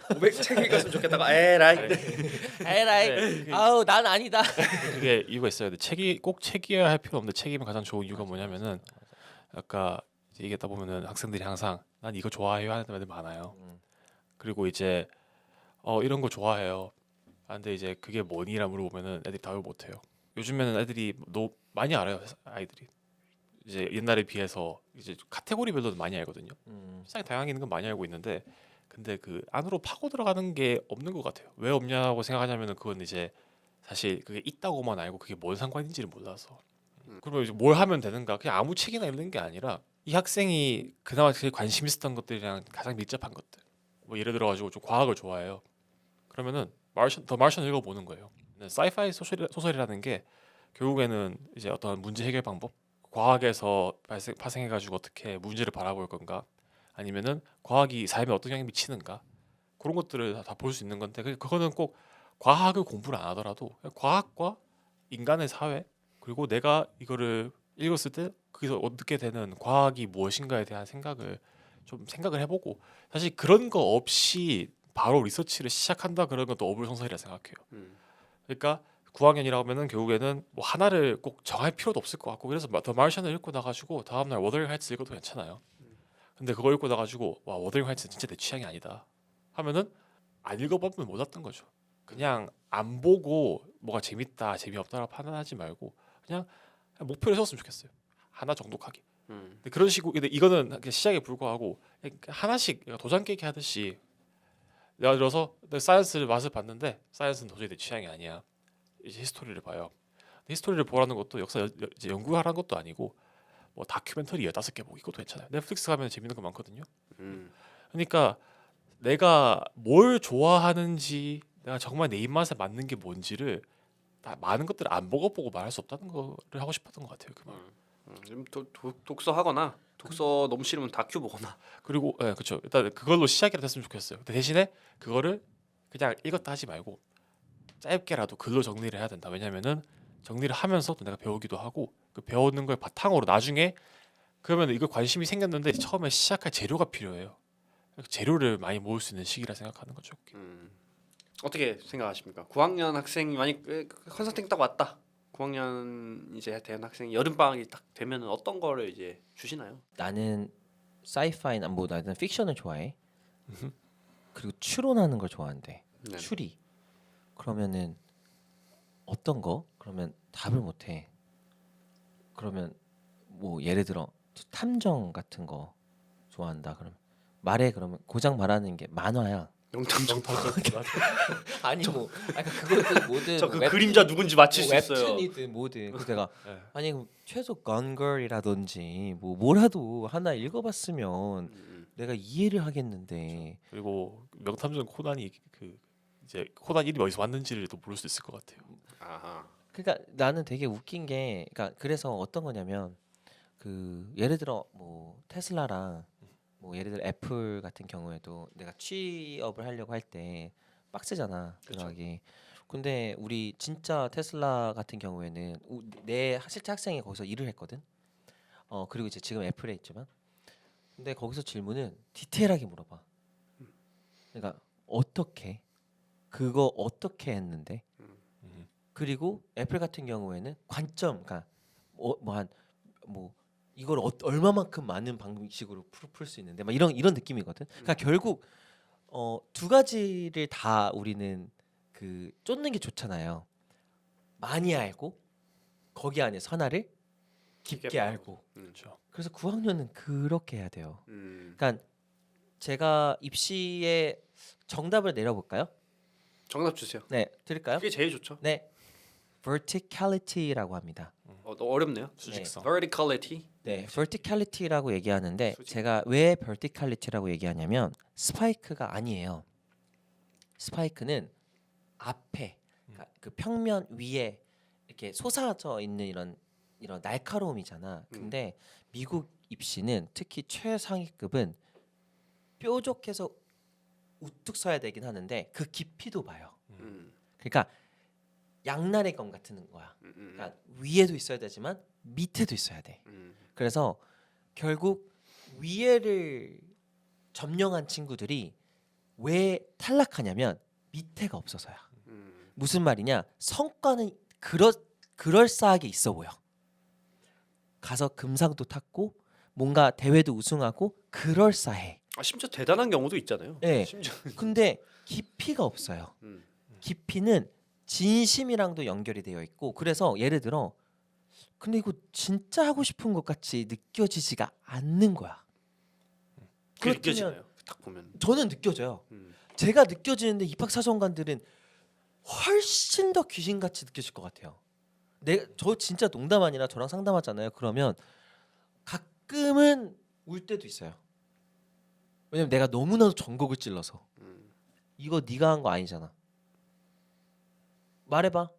500책 읽었으면 좋겠다고. 에라이. 에라이. 네, 아우 난 아니다. 그게 이유가 있어요. 근데 책이 꼭 책이어야 할 필요 없는데 책이면 가장 좋은 이유가 뭐냐면은 아까 이제 얘기했다 보면은 학생들이 항상 난 이거 좋아해요 하는 애들 많아요. 그리고 이제 이런 거 좋아해요. 근데 이제 그게 뭐니라 물어보면은 애들이 답을 못 해요. 요즘에는 애들이 많이 알아요. 아이들이 이제 옛날에 비해서 이제 카테고리별로도 많이 알거든요. 세상에 다양하게 있는 건 많이 알고 있는데 근데 그 안으로 파고 들어가는 게 없는 것 같아요. 왜 없냐고 생각하냐면은 그건 이제 사실 그게 있다고만 알고 그게 뭔 상관인지를 몰라서. 그러면 이제 뭘 하면 되는가? 그냥 아무 책이나 읽는 게 아니라 이 학생이 그나마 제일 관심 있었던 것들이랑 가장 밀접한 것들. 뭐 예를 들어가지고 좀 과학을 좋아해요. 그러면은 더 마션 읽어보는 거예요. 사이파이 소설이라는 게 결국에는 이제 어떤 문제 해결 방법, 과학에서 파생해가지고 어떻게 문제를 바라볼 건가, 아니면은 과학이 삶에 어떤 영향을 미치는가 그런 것들을 다 볼 수 있는 건데 그거는 꼭 과학을 공부를 안 하더라도 그냥 과학과 인간의 사회 그리고 내가 이거를 읽었을 때 거기서 얻게 되는 과학이 무엇인가에 대한 생각을 해보고 사실 그런 거 없이 바로 리서치를 시작한다 그런 것도 어불성설이라 생각해요. 그러니까 9학년이라고 하면은 결국에는 뭐 하나를 꼭 정할 필요도 없을 것 같고 그래서 더 마르션을 읽고 나가지고 다음날 워더링 하이츠 읽어도 괜찮아요. 근데 그거 읽고 나가지고 와 워더링 하이츠 진짜 내 취향이 아니다 하면은 안 읽어보면 못 왔던 거죠. 그냥 안 보고 뭐가 재밌다 재미없다라고 판단하지 말고 그냥 목표를 세웠으면 좋겠어요. 하나 정독하기. 근데 그런 식으로 근데 이거는 그냥 시작에 불과하고 하나씩 도장 깨기 하듯이 예를 들어서 사이언스를 맛을 봤는데 사이언스는 도저히 내 취향이 아니야. 이제 히스토리를 봐요. 히스토리를 보라는 것도 역사 이제 연구하라는 것도 아니고 뭐 다큐멘터리 15개 보기 이것도 괜찮아요. 넷플릭스 가면 재밌는 거 많거든요. 그러니까 내가 뭘 좋아하는지 내가 정말 내 입맛에 맞는 게 뭔지를 다 많은 것들을 안 보고 말할 수 없다는 거를 하고 싶었던 것 같아요. 그 말. 좀 독서하거나 독서 너무 싫으면 다큐 보거나. 그리고 그렇죠. 일단 그걸로 시작이라도 했으면 좋겠어요. 근데 대신에 그거를 그냥 읽었다 하지 말고 짧게라도 글로 정리를 해야 된다. 왜냐면은 정리를 하면서 또 내가 배우기도 하고 그 배우는 걸 바탕으로 나중에 그러면 이거 관심이 생겼는데 처음에 시작할 재료가 필요해요. 재료를 많이 모을 수 있는 시기라 생각하는 거죠. 어떻게 생각하십니까? 9학년 학생이 만약 컨설팅 딱 왔다. 9학년 이제 대한 학생 여름 방학이 딱 되면 어떤 거를 이제 주시나요? 나는 사이파이나 뭐 나는 픽션을 좋아해. 그리고 추론하는 걸 좋아한대. 네. 추리. 그러면은 어떤 거? 그러면 답을 못 해. 그러면 뭐 예를 들어 탐정 같은 거 좋아한다. 그러면 말해. 그러면 고장 말하는 게 만화야. 명탐정. 아니 뭐 아까 그것도 뭐든 저 그 웹툰- 그림자 누군지 맞힐 수 뭐 있어요. 웹툰이든 뭐든 그래서 내가 네. 아니 그럼 최소 건걸이라든지 뭐 뭐라도 하나 읽어봤으면 내가 이해를 하겠는데 그리고 명탐정 코난이 그 이제 코난 이름이 어디서 왔는지를 또 모를 수 있을 것 같아요. 아하. 그러니까 나는 되게 웃긴 게 그러니까 그래서 어떤 거냐면 그 예를 들어 뭐 테슬라랑 뭐 예를 들어 애플 같은 경우에도 내가 취업을 하려고 할 때 빡세잖아 그쵸. 들어가기. 근데 우리 진짜 테슬라 같은 경우에는 내 실제 학생이 거기서 일을 했거든. 그리고 이제 지금 애플에 있지만 근데 거기서 질문은 디테일하게 물어봐. 그러니까 어떻게 그거 어떻게 했는데 그리고 애플 같은 경우에는 관점 그러니까 뭐 이걸 얼마만큼 많은 방식으로 풀 수 있는데 막 이런 느낌이거든. 그러니까 결국 두 가지를 다 우리는 그 쫓는 게 좋잖아요. 많이 알고 거기 안에서 하나를 깊게 깊게 알고. 그렇죠. 그래서 9학년은 그렇게 해야 돼요. 음. 그러니까 제가 입시에 정답을 내려볼까요? 정답 주세요. 네, 드릴까요? 그게 제일 좋죠. 네, verticality라고 합니다. 너 어렵네요. 수직성. verticality. 네, verticality라고 얘기하는데 수직. 제가 왜 verticality라고 얘기하냐면 스파이크가 아니에요. 스파이크는 앞에 그러니까 그 평면 위에 이렇게 솟아져 있는 이런 날카로움이잖아. 근데 미국 입시는 특히 최상위급은 뾰족해서 우뚝 서야 되긴 하는데 그 깊이도 봐요. 음. 그러니까 양날의 검 같은 거야. 그러니까 위에도 있어야 되지만 밑에도 있어야 돼. 그래서 결국 위에를 점령한 친구들이 왜 탈락하냐면 밑에가 없어서야. 무슨 말이냐? 성과는 그럴싸하게 있어 보여. 가서 금상도 탔고 뭔가 대회도 우승하고 그럴싸해. 아, 심지어 대단한 경우도 있잖아요. 네. 심지어. 근데 깊이가 없어요. 깊이는 진심이랑도 연결이 되어 있고 그래서 예를 들어 근데 이거 진짜 하고 싶은 것 같이 느껴지지가 않는 거야. 그게 그렇다면 느껴지나요? 딱 보면. 저는 느껴져요. 음. 제가 느껴지는데 입학사정관들은 훨씬 더 귀신같이 느껴질 것 같아요. 저 진짜 농담 아니라 저랑 상담하잖아요. 그러면 가끔은 울 때도 있어요. 왜냐면 내가 너무나도 전곡을 찔러서 이거 네가 한 거 아니잖아. 말해봐.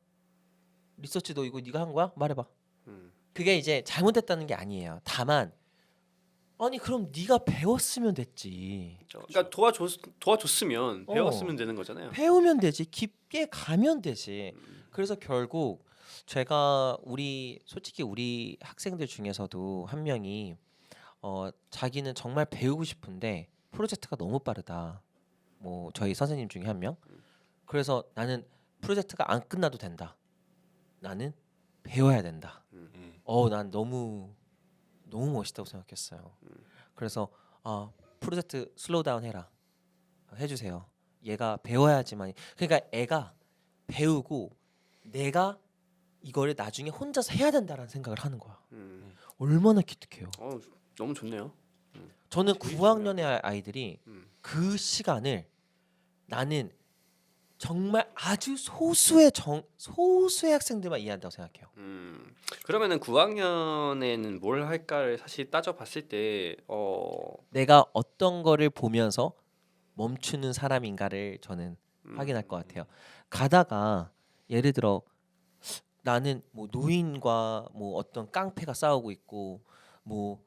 리서치 너 이거 네가 한 거야? 말해봐. 그게 이제 잘못됐다는 게 아니에요. 다만 아니 그럼 네가 배웠으면 됐지. 그러니까 도와줬으면 배웠으면 되는 거잖아요. 배우면 되지. 깊게 가면 되지. 그래서 결국 제가 솔직히 우리 학생들 중에서도 한 명이 자기는 정말 배우고 싶은데 프로젝트가 너무 빠르다. 뭐 저희 선생님 중에 한 명. 그래서 나는 프로젝트가 안 끝나도 된다. 나는 배워야 된다. 난 너무 멋있다고 생각했어요. 그래서 프로젝트 슬로우 다운 해주세요. 얘가 배워야지만 그러니까 애가 배우고 내가 이거를 나중에 혼자서 해야 된다라는 생각을 하는 거야. 얼마나 기특해요. 너무 좋네요. 저는 되게 9학년의 아이들이 그 시간을 나는 정말 아주 소수의 학생들만 이해한다고 생각해요. 그러면은 9학년에는 뭘 할까를 사실 따져봤을 때 내가 어떤 거를 보면서 멈추는 사람인가를 저는 확인할 것 같아요. 가다가 예를 들어 나는 뭐 노인과 뭐 어떤 깡패가 싸우고 있고 뭐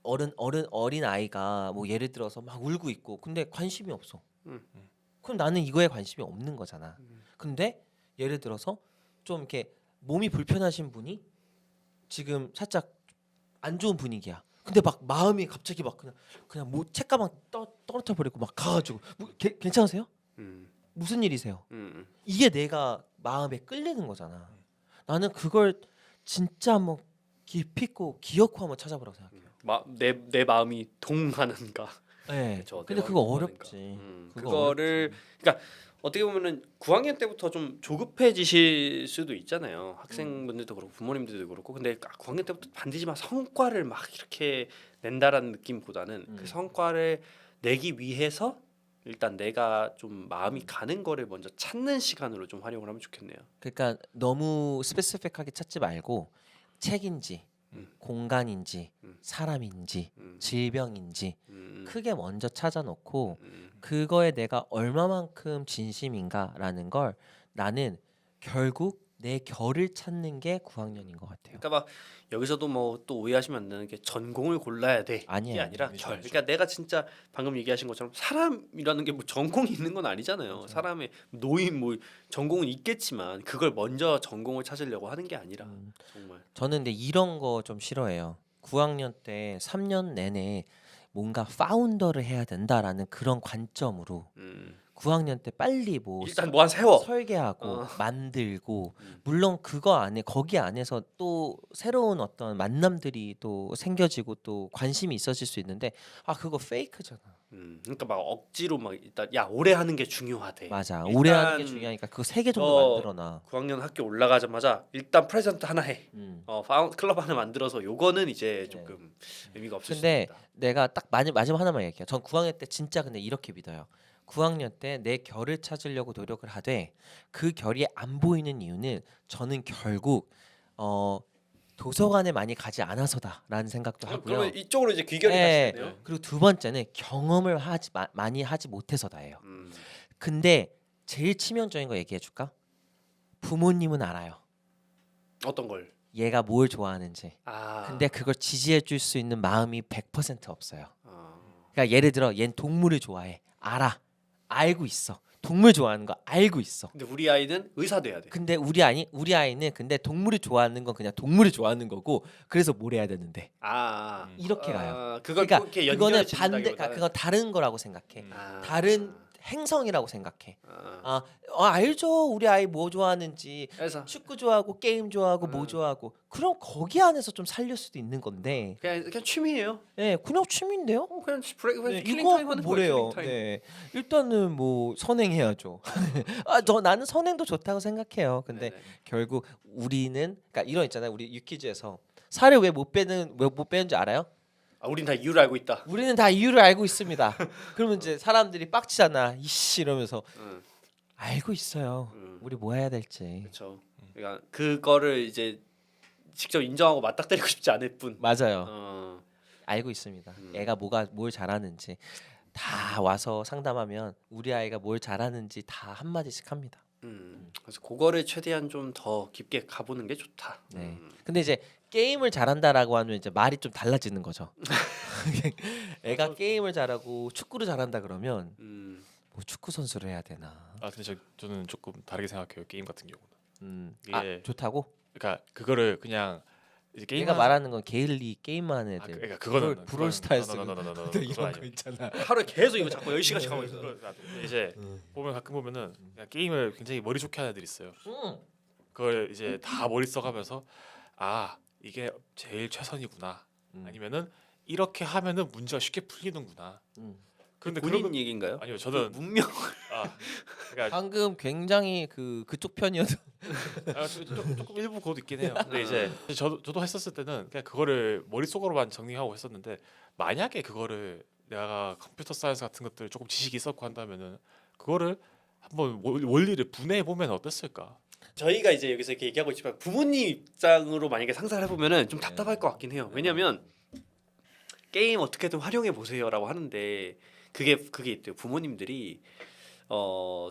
어린 아이가 뭐 예를 들어서 막 울고 있고 근데 관심이 없어. 그럼 나는 이거에 관심이 없는 거잖아. 근데 예를 들어서 좀 이렇게 몸이 불편하신 분이 지금 살짝 안 좋은 분위기야. 근데 막 마음이 갑자기 막 그냥 뭐 책가방 떨어뜨려 버리고 막 가가지고 뭐, 괜찮으세요? 음, 무슨 일이세요? 음. 이게 내가 마음에 끌리는 거잖아. 나는 그걸 진짜 한번 깊이 있고 기어코 한번 찾아보라고 생각해요. 내 마음이 동하는가. 네. 그쵸, 근데 내 그거 마음이 어렵지. 그거 그거를 그러니까 어떻게 보면은 9학년 때부터 좀 조급해지실 수도 있잖아요. 학생분들도 그렇고 부모님들도 그렇고. 근데 9학년 때부터 반드시 막 성과를 막 이렇게 낸다라는 느낌보다는 그 성과를 내기 위해서 일단 내가 좀 마음이 가는 거를 먼저 찾는 시간으로 좀 활용을 하면 좋겠네요. 그러니까 너무 스페시픽하게 찾지 말고 책인지 공간인지 사람인지 음, 질병인지 음, 크게 먼저 찾아놓고 음. 그거에 내가 얼마만큼 진심인가라는 걸 나는 결국 내 결을 찾는 게 9학년인 것 같아요. 그러니까 막 여기서도 뭐 또 오해하시면 안 되는 게 전공을 골라야 돼 이게 아니에요. 아니라 아니죠, 결. 아니죠. 그러니까 내가 진짜 방금 얘기하신 것처럼 사람이라는 게 뭐 전공이 있는 건 아니잖아요. 사람의 노인 뭐 전공은 있겠지만 그걸 먼저 전공을 찾으려고 하는 게 아니라 정말. 저는 근데 이런 거 좀 싫어해요. 9학년 때 3년 내내 뭔가 파운더를 해야 된다라는 그런 관점으로 9학년 때 빨리 뭐 일단 뭐 한 세워. 설계하고 어. 만들고 물론 그거 안에 거기 안에서 또 새로운 어떤 만남들이 또 생겨지고 또 관심이 있어질 수 있는데 그거 페이크잖아. 그러니까 막 억지로 막 일단 야 오래 하는 게 중요하대. 맞아. 일단 오래 하는 게 중요하니까 그거 3개 정도 너 만들어놔. 9학년 학교 올라가자마자 일단 프레젠트 하나 해. 음. 클럽 하나 만들어서 요거는 이제 네. 조금 의미가 없을 수 근데 있다. 내가 딱 마지막 하나만 얘기해요. 전 9학년 때 진짜 근데 이렇게 믿어요. 9학년 때 내 결을 찾으려고 노력을 하되 그 결이 안 보이는 이유는 저는 결국 도서관에 많이 가지 않아서다라는 생각도 하고요. 그러면 이쪽으로 이제 귀결이 네. 가시네요. 그리고 두 번째는 경험을 많이 하지 못해서다예요. 근데 제일 치명적인 거 얘기해 줄까? 부모님은 알아요. 어떤 걸? 얘가 뭘 좋아하는지. 아. 근데 그걸 지지해 줄 수 있는 마음이 100% 없어요. 아. 그러니까 예를 들어 얜 동물을 좋아해. 알고 있어. 동물 좋아하는 거 알고 있어. 근데 우리 아이는 의사 돼야 돼. 근데 우리 아이는 근데 동물을 좋아하는 건 그냥 동물을 좋아하는 거고 그래서 뭘 해야 되는데 이렇게 가요. 그걸 그러니까 꼭 이렇게 그거는 연결해 그러니까 그건 다른 거라고 생각해. 아. 다른 행성이라고 생각해. 아. 알죠. 우리 아이 뭐 좋아하는지. 그래서 축구 좋아하고 게임 좋아하고 뭐 좋아하고. 그럼 거기 안에서 좀 살릴 수도 있는 건데. 그냥 취미예요. 네, 그냥 취미인데요. 그냥 브레이크 네, 킬링 이거 타임 하는 뭐래요? 거예요. 킬링 타임. 네, 일단은 뭐 선행해야죠. 나는 선행도 좋다고 생각해요. 근데 네네. 결국 우리는 그러니까 이런 있잖아요. 우리 유퀴즈에서 살을 왜 못 빼는지 알아요? 우린 다 이유를 알고 있다. 우리는 다 이유를 알고 있습니다. 그러면 이제 사람들이 빡치잖아. 이씨 이러면서 응. 알고 있어요. 우리 뭐 해야 될지. 그렇죠. 그러니까 그거를 이제 직접 인정하고 맞닥뜨리고 싶지 않을 뿐. 맞아요. 알고 있습니다. 애가 뭘 잘하는지 다 와서 상담하면 우리 아이가 뭘 잘하는지 다 한마디씩 합니다. 그래서 그거를 최대한 좀 더 깊게 가보는 게 좋다. 네. 근데 이제 게임을 잘한다라고 하면 이제 말이 좀 달라지는 거죠. 애가 게임을 잘하고 축구를 잘한다 그러면 뭐 축구 선수를 해야 되나? 근데 저는 조금 다르게 생각해요. 게임 같은 경우는. 이게 좋다고? 그러니까 그거를 그냥 이제 게임 얘가 말하는 건 게일리 게임하는 애들. 그러니까 그거는 브롤스타일스 이런 이런 거 있잖아. 하루에 계속 이거 자꾸 10시간씩 하고 있어. 이제 가끔 보면은 그냥 게임을 굉장히 머리 좋게 하는 애들 있어요. 그걸 이제 다 머리 써가면서 이게 제일 최선이구나. 아니면은 이렇게 하면은 문제가 쉽게 풀리는구나. 근데 본인 얘기인가요? 아니요, 저는 문명. 그러니까 방금 굉장히 그쪽 편이어도 조금 일부 그것도 있긴 해요. 근데 이제 저도 했었을 때는 그냥 그거를 머릿속으로만 정리하고 했었는데 만약에 그거를 내가 컴퓨터 사이언스 같은 것들 조금 지식이 있었고 한다면은 그거를 한번 원리를 분해해 보면 어땠을까? 저희가 이제 여기서 이렇게 얘기하고 있지만 부모님 입장으로 만약에 상상을 해보면은 좀 답답할 것 같긴 해요. 왜냐면 게임 어떻게든 활용해 보세요라고 하는데 그게 있대요. 부모님들이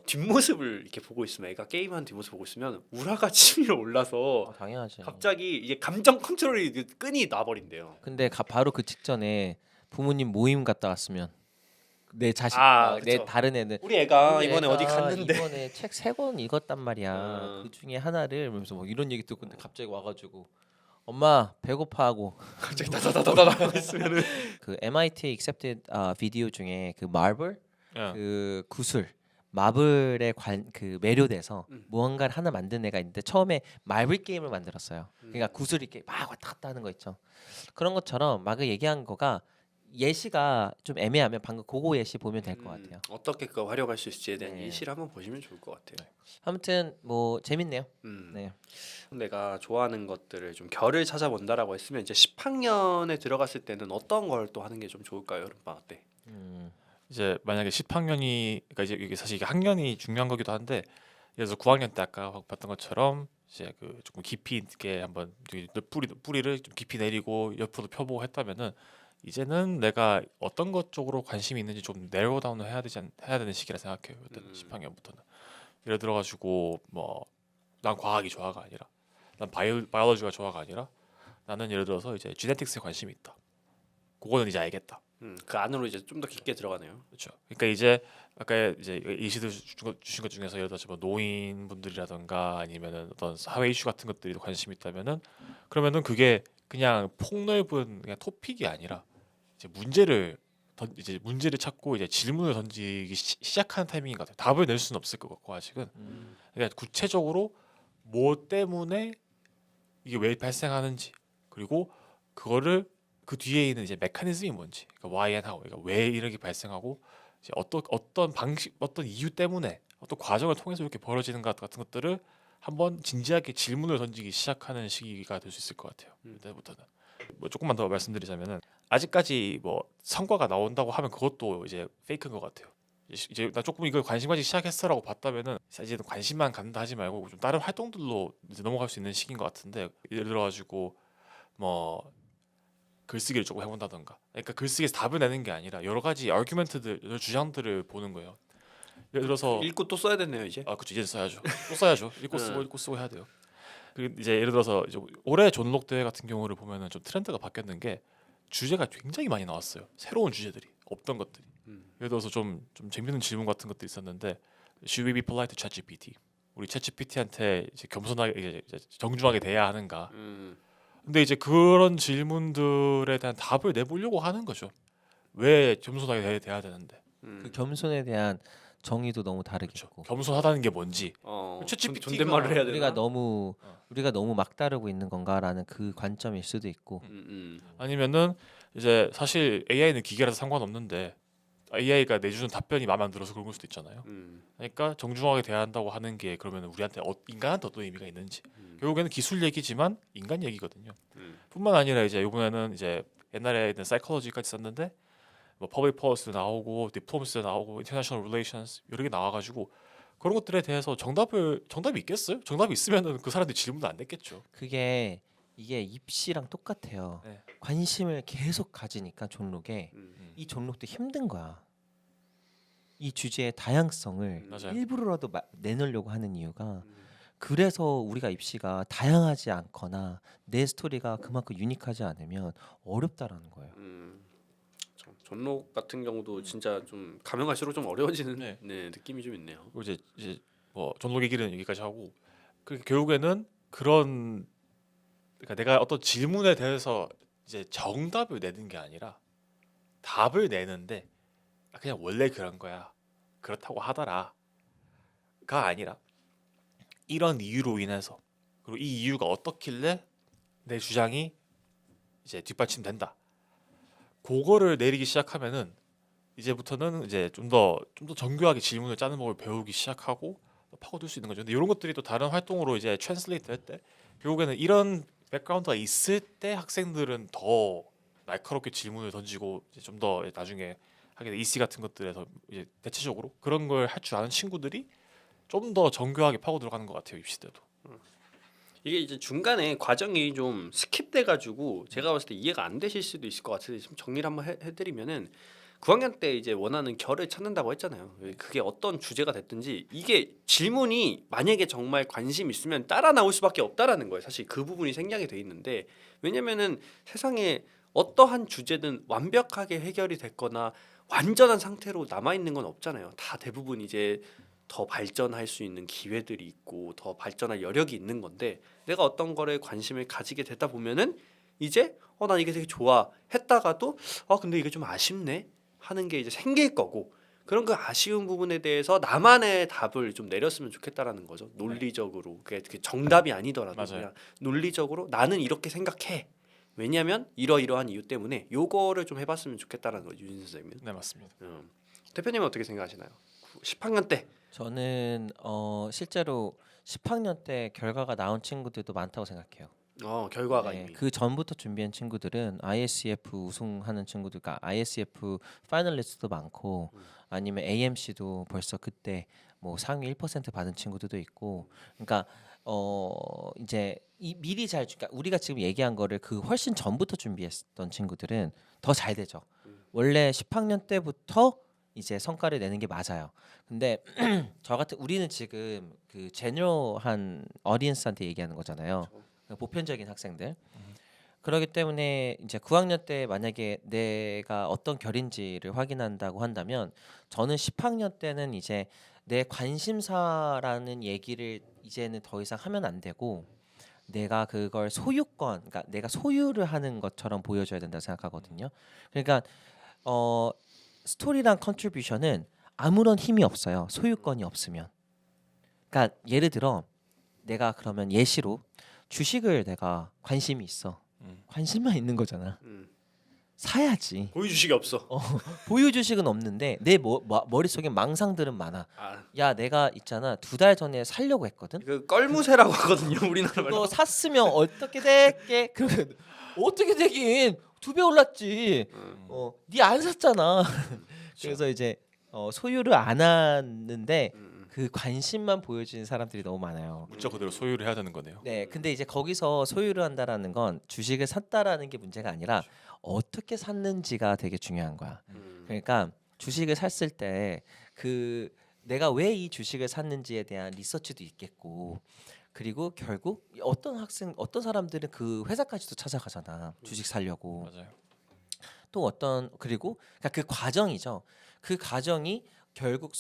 뒷모습을 이렇게 보고 있으면 애가 게임하는 뒷모습 보고 있으면 우라가 치밀어 올라서 당연하죠. 갑자기 이제 감정 컨트롤이 끈이 나버린대요. 근데 바로 그 직전에 부모님 모임 갔다 왔으면 내 자식, 내 그쵸. 다른 애는 우리 애가 우리 이번에 애가 어디 갔는데 이번에 책 3권 읽었단 말이야. 그 중에 하나를 그러면서 뭐 이런 얘기 듣고 근데 갑자기 와가지고 엄마 배고파하고 갑자기 다다다다다 하고 있으면은 그 MIT accepted 비디오 중에 그 마블 예. 그 구슬 마블에 그 매료돼서 음. 무언가를 하나 만든 애가 있는데 처음에 마블 게임을 만들었어요. 음. 그러니까 구슬 이렇게 막 왔다 갔다 하는 거 있죠. 그런 것처럼 마그 얘기한 거가 예시가 좀 애매하면 방금 그거 예시 보면 될 것 같아요. 어떻게 그거 활용할 수 있을지에 대한 네. 예시를 한번 보시면 좋을 것 같아요. 아무튼 뭐 재밌네요. 음. 네. 내가 좋아하는 것들을 좀 결을 찾아본다라고 했으면 이제 10학년에 들어갔을 때는 어떤 걸 또 하는 게 좀 좋을까요? 여름방학 때. 이제 만약에 10학년이 그러니까 이제 이게 사실 이게 학년이 중요한 거기도 한데 예를 들어서 9학년 때 아까 봤던 것처럼 이제 그 조금 깊이 있게 한번 뿌리를 좀 깊이 내리고 옆으로 펴보고 했다면은 이제는 내가 어떤 것 쪽으로 관심이 있는지 좀 내로 다운을 해야 되는 시기라 생각해요. 그때는 10학년부터는 예를 들어 가지고 뭐 난 과학이 좋아가 아니라 난 바이올로지가 좋아가 아니라 나는 예를 들어서 이제 지네틱스에 관심이 있다. 그거는 이제 알겠다. 그 안으로 이제 좀 더 깊게 들어가네요. 그렇죠. 그러니까 이제 아까 이제 예시들 주신 것 중에서 예를 들어서 뭐 노인분들이라던가 아니면은 어떤 사회 이슈 같은 것들이 관심이 있다면은 그러면은 그게 그냥 폭넓은 그냥 토픽이 아니라 이제 이제 문제를 찾고 이제 질문을 던지기 시작하는 타이밍인 것 같아요. 답을 낼 수는 없을 것 같고 아직은 그러니까 구체적으로 뭐 때문에 이게 왜 발생하는지 그리고 그거를 그 뒤에 있는 이제 메커니즘이 뭔지 그러니까 why and how 그러니까 왜 이렇게 발생하고 이제 어떤 방식 어떤 이유 때문에 어떤 과정을 통해서 이렇게 벌어지는 것 같은 것들을 한번 진지하게 질문을 던지기 시작하는 시기가 될 수 있을 것 같아요. 이때부터는 뭐 조금만 더 말씀드리자면은 아직까지 뭐 성과가 나온다고 하면 그것도 이제 페이크인 것 같아요. 이제 나 조금 이걸 관심 가지기 시작했어라고 봤다면은 이제는 관심만 갖는다 하지 말고 좀 다른 활동들로 이제 넘어갈 수 있는 시기인 것 같은데 예를 들어 가지고 뭐 글쓰기를 조금 해본다던가 그러니까 글쓰기에서 답을 내는 게 아니라 여러 가지 아규멘트들 주장들을 보는 거예요. 예를 들어서 읽고 또 써야 되네요 이제. 그렇죠 이제 써야죠 또 써야죠 읽고 쓰고 해야 돼요. 그리고 이제 예를 들어서 이제 올해 존록 대회 같은 경우를 보면은 좀 트렌드가 바뀌었는 게 주제가 굉장히 많이 나왔어요. 새로운 주제들이 없던 것들이. 예를 들어서 좀 재밌는 질문 같은 것들이 있었는데 Should we be polite to ChatGPT? 우리 ChatGPT한테 이제 겸손하게 이제 정중하게 대해야 하는가? 근데 이제 그런 질문들에 대한 답을 내보려고 하는 거죠. 왜 겸손하게 대해야 되는데? 그 겸손에 대한 정의도 너무 다르겠고 겸손하다는 게 뭔지. 챗GPT가 존댓말을 해야 되나? 우리가 너무 막다르고 있는 건가라는 그 관점일 수도 있고 아니면은 이제 사실 AI는 기계라서 상관없는데 AI가 내주는 답변이 마음에 안 들어서 그런 걸 수도 있잖아요. 그러니까 정중하게 대해야 한다고 하는 게 그러면 우리한테 인간한테 어떤 의미가 있는지 결국에는 기술 얘기지만 인간 얘기거든요. 뿐만 아니라 이제 이번에는 이제 옛날에는 사이콜로지까지 썼는데 뭐 퍼블릭 폴리시도 나오고 디플로마시도 나오고 인터내셔널 릴레이션스 여러 개 나와가지고 그런 것들에 대해서 정답이 있겠어요? 정답이 있으면은 그 사람들이 질문도 안 냈겠죠. 이게 입시랑 똑같아요. 네. 관심을 계속 가지니까 존록에 이 존록도 힘든 거야. 이 주제의 다양성을 맞아요. 일부러라도 내놓으려고 하는 이유가 그래서 우리가 입시가 다양하지 않거나 내 스토리가 그만큼 유니크하지 않으면 어렵다라는 거예요. 존록 같은 경우도 진짜 좀 가면 갈수록 좀 어려워지는 네. 느낌이 좀 있네요. 그리고 이제 뭐 존록 얘기는 여기까지 하고 그 결국에는 그런 그러니까 내가 어떤 질문에 대해서 이제 정답을 내는 게 아니라 답을 내는데 그냥 원래 그런 거야 그렇다고 하더라가 아니라 이런 이유로 인해서 그리고 이 이유가 어떻길래 내 주장이 이제 뒷받침된다. 그거를 내리기 시작하면은 이제부터는 이제 좀 더 정교하게 질문을 짜는 법을 배우기 시작하고 파고들 수 있는 거죠. 근데 이런 것들이 또 다른 활동으로 이제 트랜슬레이트 할 때 결국에는 이런 백그라운드가 있을 때 학생들은 더 날카롭게 질문을 던지고 좀 더 나중에 하게 돼 EC 같은 것들에서 이제 대체적으로 그런 걸 할 줄 아는 친구들이 좀 더 정교하게 파고 들어가는 것 같아요 입시 때도. 이게 이제 중간에 과정이 좀 스킵돼가지고 제가 봤을 때 이해가 안 되실 수도 있을 것 같은데 좀 정리를 한번 해드리면은 9학년 때 이제 원하는 결을 찾는다고 했잖아요. 그게 어떤 주제가 됐든지 이게 질문이 만약에 정말 관심 있으면 따라 나올 수밖에 없다라는 거예요. 사실 그 부분이 생략이 돼 있는데 왜냐면은 세상에 어떠한 주제든 완벽하게 해결이 됐거나 완전한 상태로 남아 있는 건 없잖아요. 다 대부분 이제 더 발전할 수 있는 기회들이 있고 더 발전할 여력이 있는 건데 내가 어떤 거에 관심을 가지게 되다 보면은 이제 난 이게 되게 좋아 했다가도 근데 이게 좀 아쉽네 하는 게 이제 생길 거고 그런 그 아쉬운 부분에 대해서 나만의 답을 좀 내렸으면 좋겠다라는 거죠. 논리적으로 그게 정답이 아니더라도 맞아요. 그냥 논리적으로 나는 이렇게 생각해. 왜냐면 이러이러한 이유 때문에 요거를 좀 해봤으면 좋겠다라는 거죠. 유진 선생님은. 네, 맞습니다. 대표님은 어떻게 생각하시나요? 10학년 때. 저는 실제로 10학년 때 결과가 나온 친구들도 많다고 생각해요. 결과가 네, 이미. 그 전부터 준비한 친구들은 ISEF 우승하는 친구들, 그러니까 ISEF 파이널리스트도 많고 아니면 AMC도 벌써 그때 뭐 상위 1% 받은 친구들도 있고, 그러니까 이제 미리 그러니까 우리가 지금 얘기한 거를 그 훨씬 전부터 준비했던 친구들은 더 잘 되죠. 원래 10학년 때부터 이제 성과를 내는 게 맞아요. 근데 저 같은 우리는 지금 그 제너럴한 어디언스한테 얘기하는 거잖아요. 보편적인 학생들. 그렇기 때문에 이제 9학년 때 만약에 내가 어떤 결인지를 확인한다고 한다면 저는 10학년 때는 이제 내 관심사라는 얘기를 이제는 더 이상 하면 안 되고 내가 그걸 소유권, 그러니까 내가 소유를 하는 것처럼 보여줘야 된다고 생각하거든요. 그러니까 스토리랑 컨트리뷰션은 아무런 힘이 없어요. 소유권이 없으면. 그러니까 예를 들어 내가 그러면 예시로 주식을 내가 관심이 있어. 관심만 있는 거잖아. 사야지. 보유 주식이 없어. 보유 주식은 없는데 내 머릿속에 망상들은 많아. 야, 내가 있잖아 2달 전에 살려고 했거든. 그 껄무새라고 하거든요. 우리나라 말로. 그거 샀으면 어떻게 됐게? 그러면 어떻게 되긴 2배 올랐지. 네 안 샀잖아. 그래서 이제 소유를 안 하는데 그 관심만 보여주는 사람들이 너무 많아요. 문자 그대로 소유를 해야 되는 거네요. 네, 근데 이제 거기서 소유를 한다라는 건 주식을 샀다라는 게 문제가 아니라 어떻게 샀는지가 되게 중요한 거야. 그러니까 주식을 샀을 때 그 내가 왜 이 주식을 샀는지에 대한 리서치도 있겠고, 그리고 결국 어떤 사람들은 그 회사까지도 찾아가잖아. 주식 사려고. 맞아요. 또 그리고 그러니까 그 과정이죠. 그 과정이 결국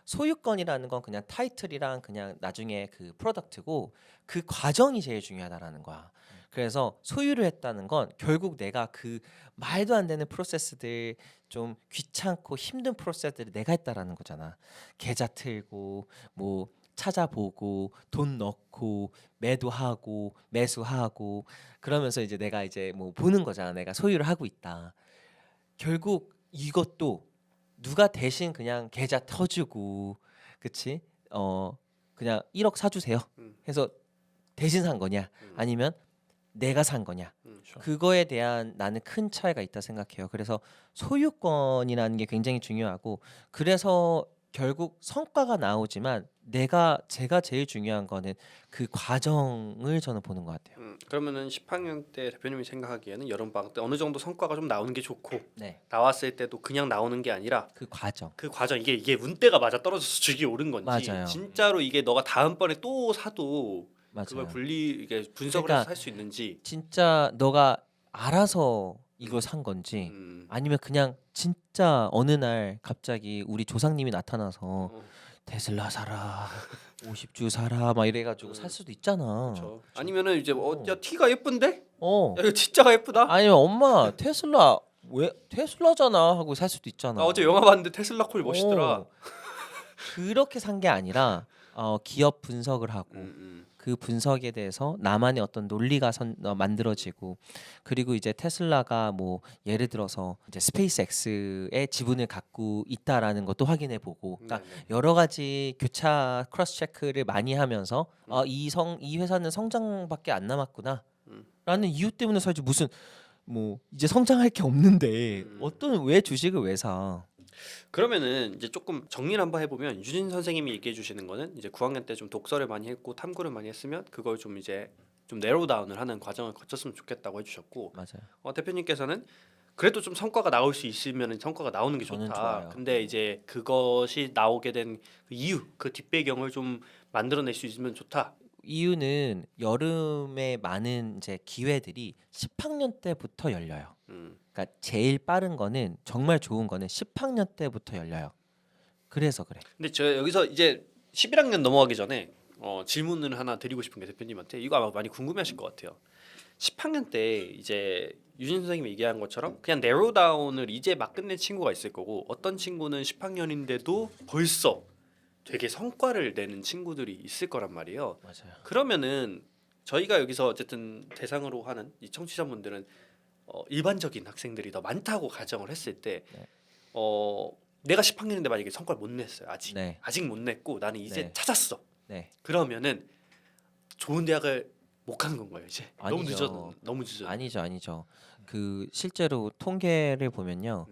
소유권이라는 건 그냥 타이틀이랑 그냥 나중에 그 프로덕트고 그 과정이 제일 중요하다라는 거야. 그래서 소유를 했다는 건 결국 내가 그 말도 안 되는 프로세스들, 좀 귀찮고 힘든 프로세스들을 내가 했다라는 거잖아. 계좌 틀고 뭐 찾아보고 돈 넣고 매도하고 매수하고 그러면서 이제 내가 이제 뭐 보는 거잖아. 내가 소유를 하고 있다. 결국 이것도 누가 대신 그냥 계좌 터주고, 그치? 그냥 1억 사주세요 해서 대신 산 거냐, 아니면 내가 산 거냐, 그거에 대한 나는 큰 차이가 있다 생각해요. 그래서 소유권이라는 게 굉장히 중요하고, 그래서 결국 성과가 나오지만 제가 제일 중요한 거는 그 과정을 저는 보는 것 같아요. 그러면은 10학년 때 대표님이 생각하기에는 여름방학 때 어느 정도 성과가 좀 나오는 게 좋고 네, 나왔을 때도 그냥 나오는 게 아니라 그 과정. 그 과정 이게 운대가 맞아 떨어져서 주식이 오른 건지 맞아요. 진짜로 이게 너가 다음번에 또 사도 그걸 맞아요. 이게 분석을 그러니까 해서 살 수 있는지. 진짜 너가 알아서 이걸 산 건지, 아니면 그냥 진짜 어느 날 갑자기 우리 조상님이 나타나서 테슬라 사라 50주 사라 막 이래가지고 살 수도 있잖아. 그렇죠. 아니면은 이제 야 티가 예쁜데? 야 이거 진짜가 예쁘다? 아니면 엄마 테슬라 왜 테슬라잖아 하고 살 수도 있잖아. 나 어제 영화 봤는데 테슬라 콜 멋있더라. 그렇게 산 게 아니라 기업 분석을 하고 그 분석에 대해서 나만의 어떤 논리가 만들어지고, 그리고 이제 테슬라가 뭐 예를 들어서 이제 스페이스X의 지분을 갖고 있다라는 것도 확인해 보고, 그러니까 여러 가지 교차 크로스 체크를 많이 하면서 이 회사는 성장밖에 안 남았구나 라는 이유 때문에 사지, 무슨 뭐 이제 성장할 게 없는데 왜 주식을 왜 사? 그러면은 이제 조금 정리를 한번 해보면 유진 선생님이 얘기해 주시는 거는 이제 9학년 때 좀 독서를 많이 했고 탐구를 많이 했으면 그걸 좀 이제 좀 내로우 다운을 하는 과정을 거쳤으면 좋겠다고 해주셨고, 맞아요. 대표님께서는 그래도 좀 성과가 나올 수 있으면 성과가 나오는 게 저는 좋다. 좋아요. 근데 이제 그것이 나오게 된 그 이유, 그 뒷배경을 좀 만들어낼 수 있으면 좋다. 이유는 여름에 많은 이제 기회들이 10학년 때부터 열려요. 그러니까 제일 빠른 거는, 정말 좋은 거는 10학년 때부터 열려요. 그래서 그래. 근데 저 여기서 이제 11학년 넘어가기 전에 질문을 하나 드리고 싶은 게 대표님한테 이거 아마 많이 궁금해하실 것 같아요. 10학년 때 이제 유진 선생님이 얘기한 것처럼 그냥 내로 다운을 이제 막 끝낸 친구가 있을 거고 어떤 친구는 10학년인데도 벌써 되게 성과를 내는 친구들이 있을 거란 말이에요. 맞아요. 그러면은 저희가 여기서 어쨌든 대상으로 하는 이 청취자분들은 일반적인 학생들이 더 많다고 가정을 했을 때 네. 내가 10학년인데 만약에 성과를 못 냈어요. 네. 아직 못 냈고 나는 이제 네. 찾았어. 네. 그러면은 좋은 대학을 못 가는 건가요 이제? 너무 아니죠. 늦었 너무 늦었. 아니죠. 그 실제로 통계를 보면요.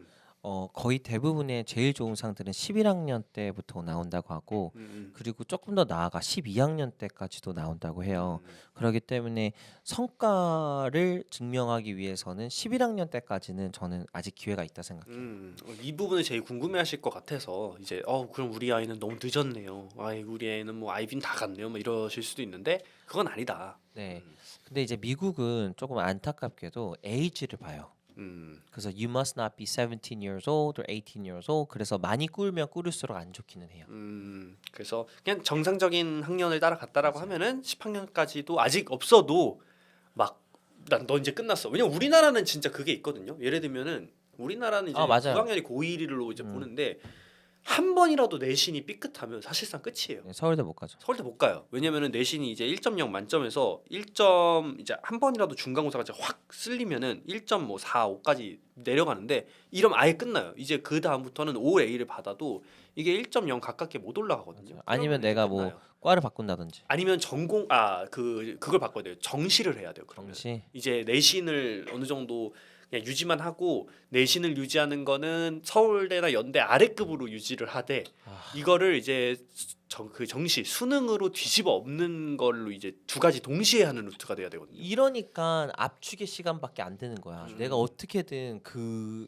거의 대부분의 제일 좋은 상들은 11학년 때부터 나온다고 하고 그리고 조금 더 나아가 12학년 때까지도 나온다고 해요. 그렇기 때문에 성과를 증명하기 위해서는 11학년 때까지는 저는 아직 기회가 있다 생각해요. 이 부분을 제일 궁금해하실 것 같아서 이제 그럼 우리 아이는 너무 늦었네요. 우리 애는 뭐 아이비는 다 갔네요. 뭐 이러실 수도 있는데 그건 아니다. 네. 근데 이제 미국은 조금 안타깝게도 에이지를 봐요. 그래서 you must not be 17 years old or 18 years old. 그래서 많이 꿀면 꿀을수록 안 좋기는 해요. 그래서 그냥 정상적인 학년을 따라갔다라고 하면은 10학년까지도 아직 없어도 막 난 너 이제 끝났어. 왜냐면 우리나라는 진짜 그게 있거든요. 예를 들면은 우리나라는 이제 맞아요. 9학년이 고1로 이제 보는데 한 번이라도 내신이 삐끗하면 사실상 끝이에요. 네, 서울대 못 가죠. 서울대 못 가요. 왜냐면은 내신이 이제 1.0 만점에서 1점 이제 한 번이라도 중간고사가 이제 확 쓸리면은 1.4, 5까지 내려가는데 이러면 아예 끝나요. 이제 그 다음부터는 5A를 받아도 이게 1.0 가깝게 못 올라가거든요. 아니면 그러면 이제 내가 뭐 끝나요. 과를 바꾼다든지. 아니면 전공 그걸 바꿔야 돼요. 정시를 해야 돼요. 그러면 정시. 이제 내신을 어느 정도 그냥 유지만 하고 내신을 유지하는 거는 서울대나 연대 아래급으로 유지를 하되 이거를 이제 그 정시 수능으로 뒤집어 엎는 걸로 이제 두 가지 동시에 하는 루트가 돼야 되거든요. 이러니까 압축의 시간밖에 안 되는 거야. 내가 어떻게든 그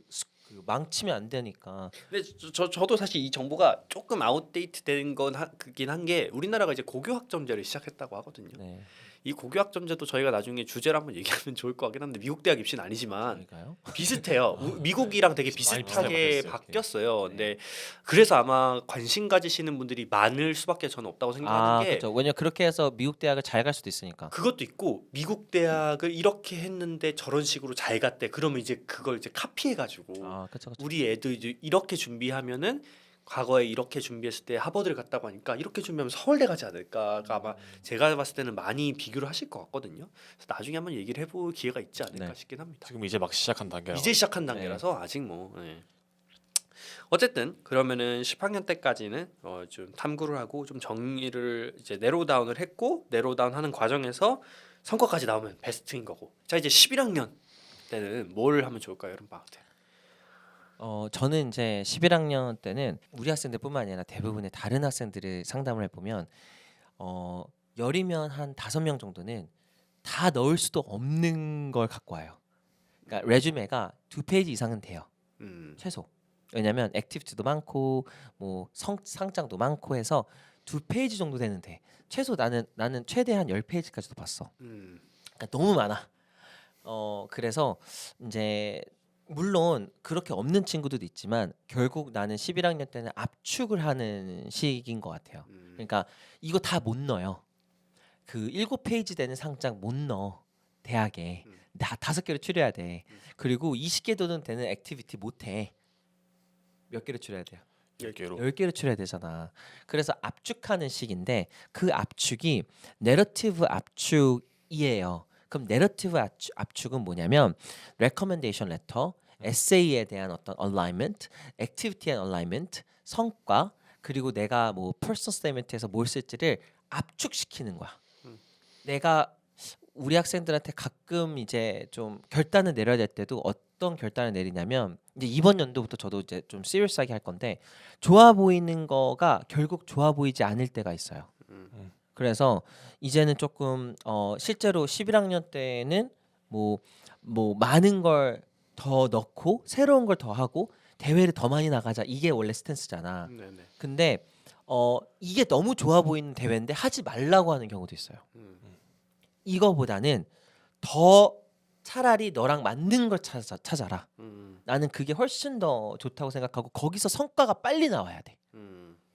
망치면 안 되니까. 근데 저도 사실 이 정보가 조금 아웃데이트 된 건 그긴 한 게 우리나라가 이제 고교학점제를 시작했다고 하거든요. 네. 이 고교학점제도 저희가 나중에 주제를 한번 얘기하면 좋을 것 같긴 한데 미국 대학 입시는 아니지만 그러니까요. 비슷해요. 미국이랑 되게 많이 비슷하게 바뀌었어요. 바뀌었어요. 근데 그래서 아마 관심 가지시는 분들이 많을 수밖에 저는 없다고 생각하는 게 그렇죠. 왜냐 그렇게 해서 미국 대학을 잘 갈 수도 있으니까. 그것도 있고 미국 대학을 이렇게 했는데 저런 식으로 잘 갔대. 그러면 이제 그걸 이제 카피해가지고 그렇죠. 우리 애도 이제 이렇게 준비하면은 과거에 이렇게 준비했을 때 하버드를 갔다고 하니까 이렇게 준비하면 서울대 가지 않을까가 아마 제가 봤을 때는 많이 비교를 하실 것 같거든요. 그래서 나중에 한번 얘기를 해볼 기회가 있지 않을까 네. 싶긴 합니다. 지금 이제 막 시작한 단계라. 이제 시작한 단계라서 아직 뭐 어쨌든 그러면은 10학년 때까지는 좀 탐구를 하고 좀 정리를 이제 내로다운을 했고 내로다운 하는 과정에서 성과까지 나오면 베스트인 거고 자 이제 11학년 때는 뭘 하면 좋을까요? 여러분 방학 때. 저는 이제 11학년 때는 우리 학생들뿐만 아니라 대부분의 다른 학생들을 상담을 해보면 열이면 한 5명 정도는 다 넣을 수도 없는 걸 갖고 와요. 그러니까 레주메가 2페이지 이상은 돼요. 최소. 왜냐면 액티비티도 많고 뭐 상장도 많고 해서 2페이지 정도 되는데 최소 나는 최대한 10페이지까지도 봤어. 그러니까 너무 많아. 그래서 이제 물론 그렇게 없는 친구들도 있지만 결국 나는 11학년 때는 압축을 하는 시기인 것 같아요. 그러니까 이거 다 못 넣어요. 그 7페이지 되는 상장 못 넣어. 대학에 다 5개로 추려야 돼. 그리고 20개 되는 액티비티 못 해. 몇 개를 추려야 돼요? 10개로. 10개를 추려야 되잖아. 그래서 압축하는 식인데 그 압축이 내러티브 압축이에요. 그럼 내러티브 압축은 뭐냐면 recommendation letter, 에세이에 대한 어떤 alignment, activity and alignment, 성과 그리고 내가 뭐 personal statement에서 뭘 쓸지를 압축시키는 거야. 내가 우리 학생들한테 가끔 이제 좀 결단을 내려야 될 때도 어떤 결단을 내리냐면 이제 이번 연도부터 저도 이제 좀 시리어스하게 할 건데 좋아 보이는 거가 결국 좋아 보이지 않을 때가 있어요. 그래서 이제는 조금 실제로 11학년 때는 뭐 많은 걸 더 넣고 새로운 걸 더 하고 대회를 더 많이 나가자 이게 원래 스탠스잖아. 네네. 근데 이게 너무 좋아 보이는 대회인데 하지 말라고 하는 경우도 있어요. 이거보다는 더 차라리 너랑 맞는 걸 찾아라. 나는 그게 훨씬 더 좋다고 생각하고 거기서 성과가 빨리 나와야 돼.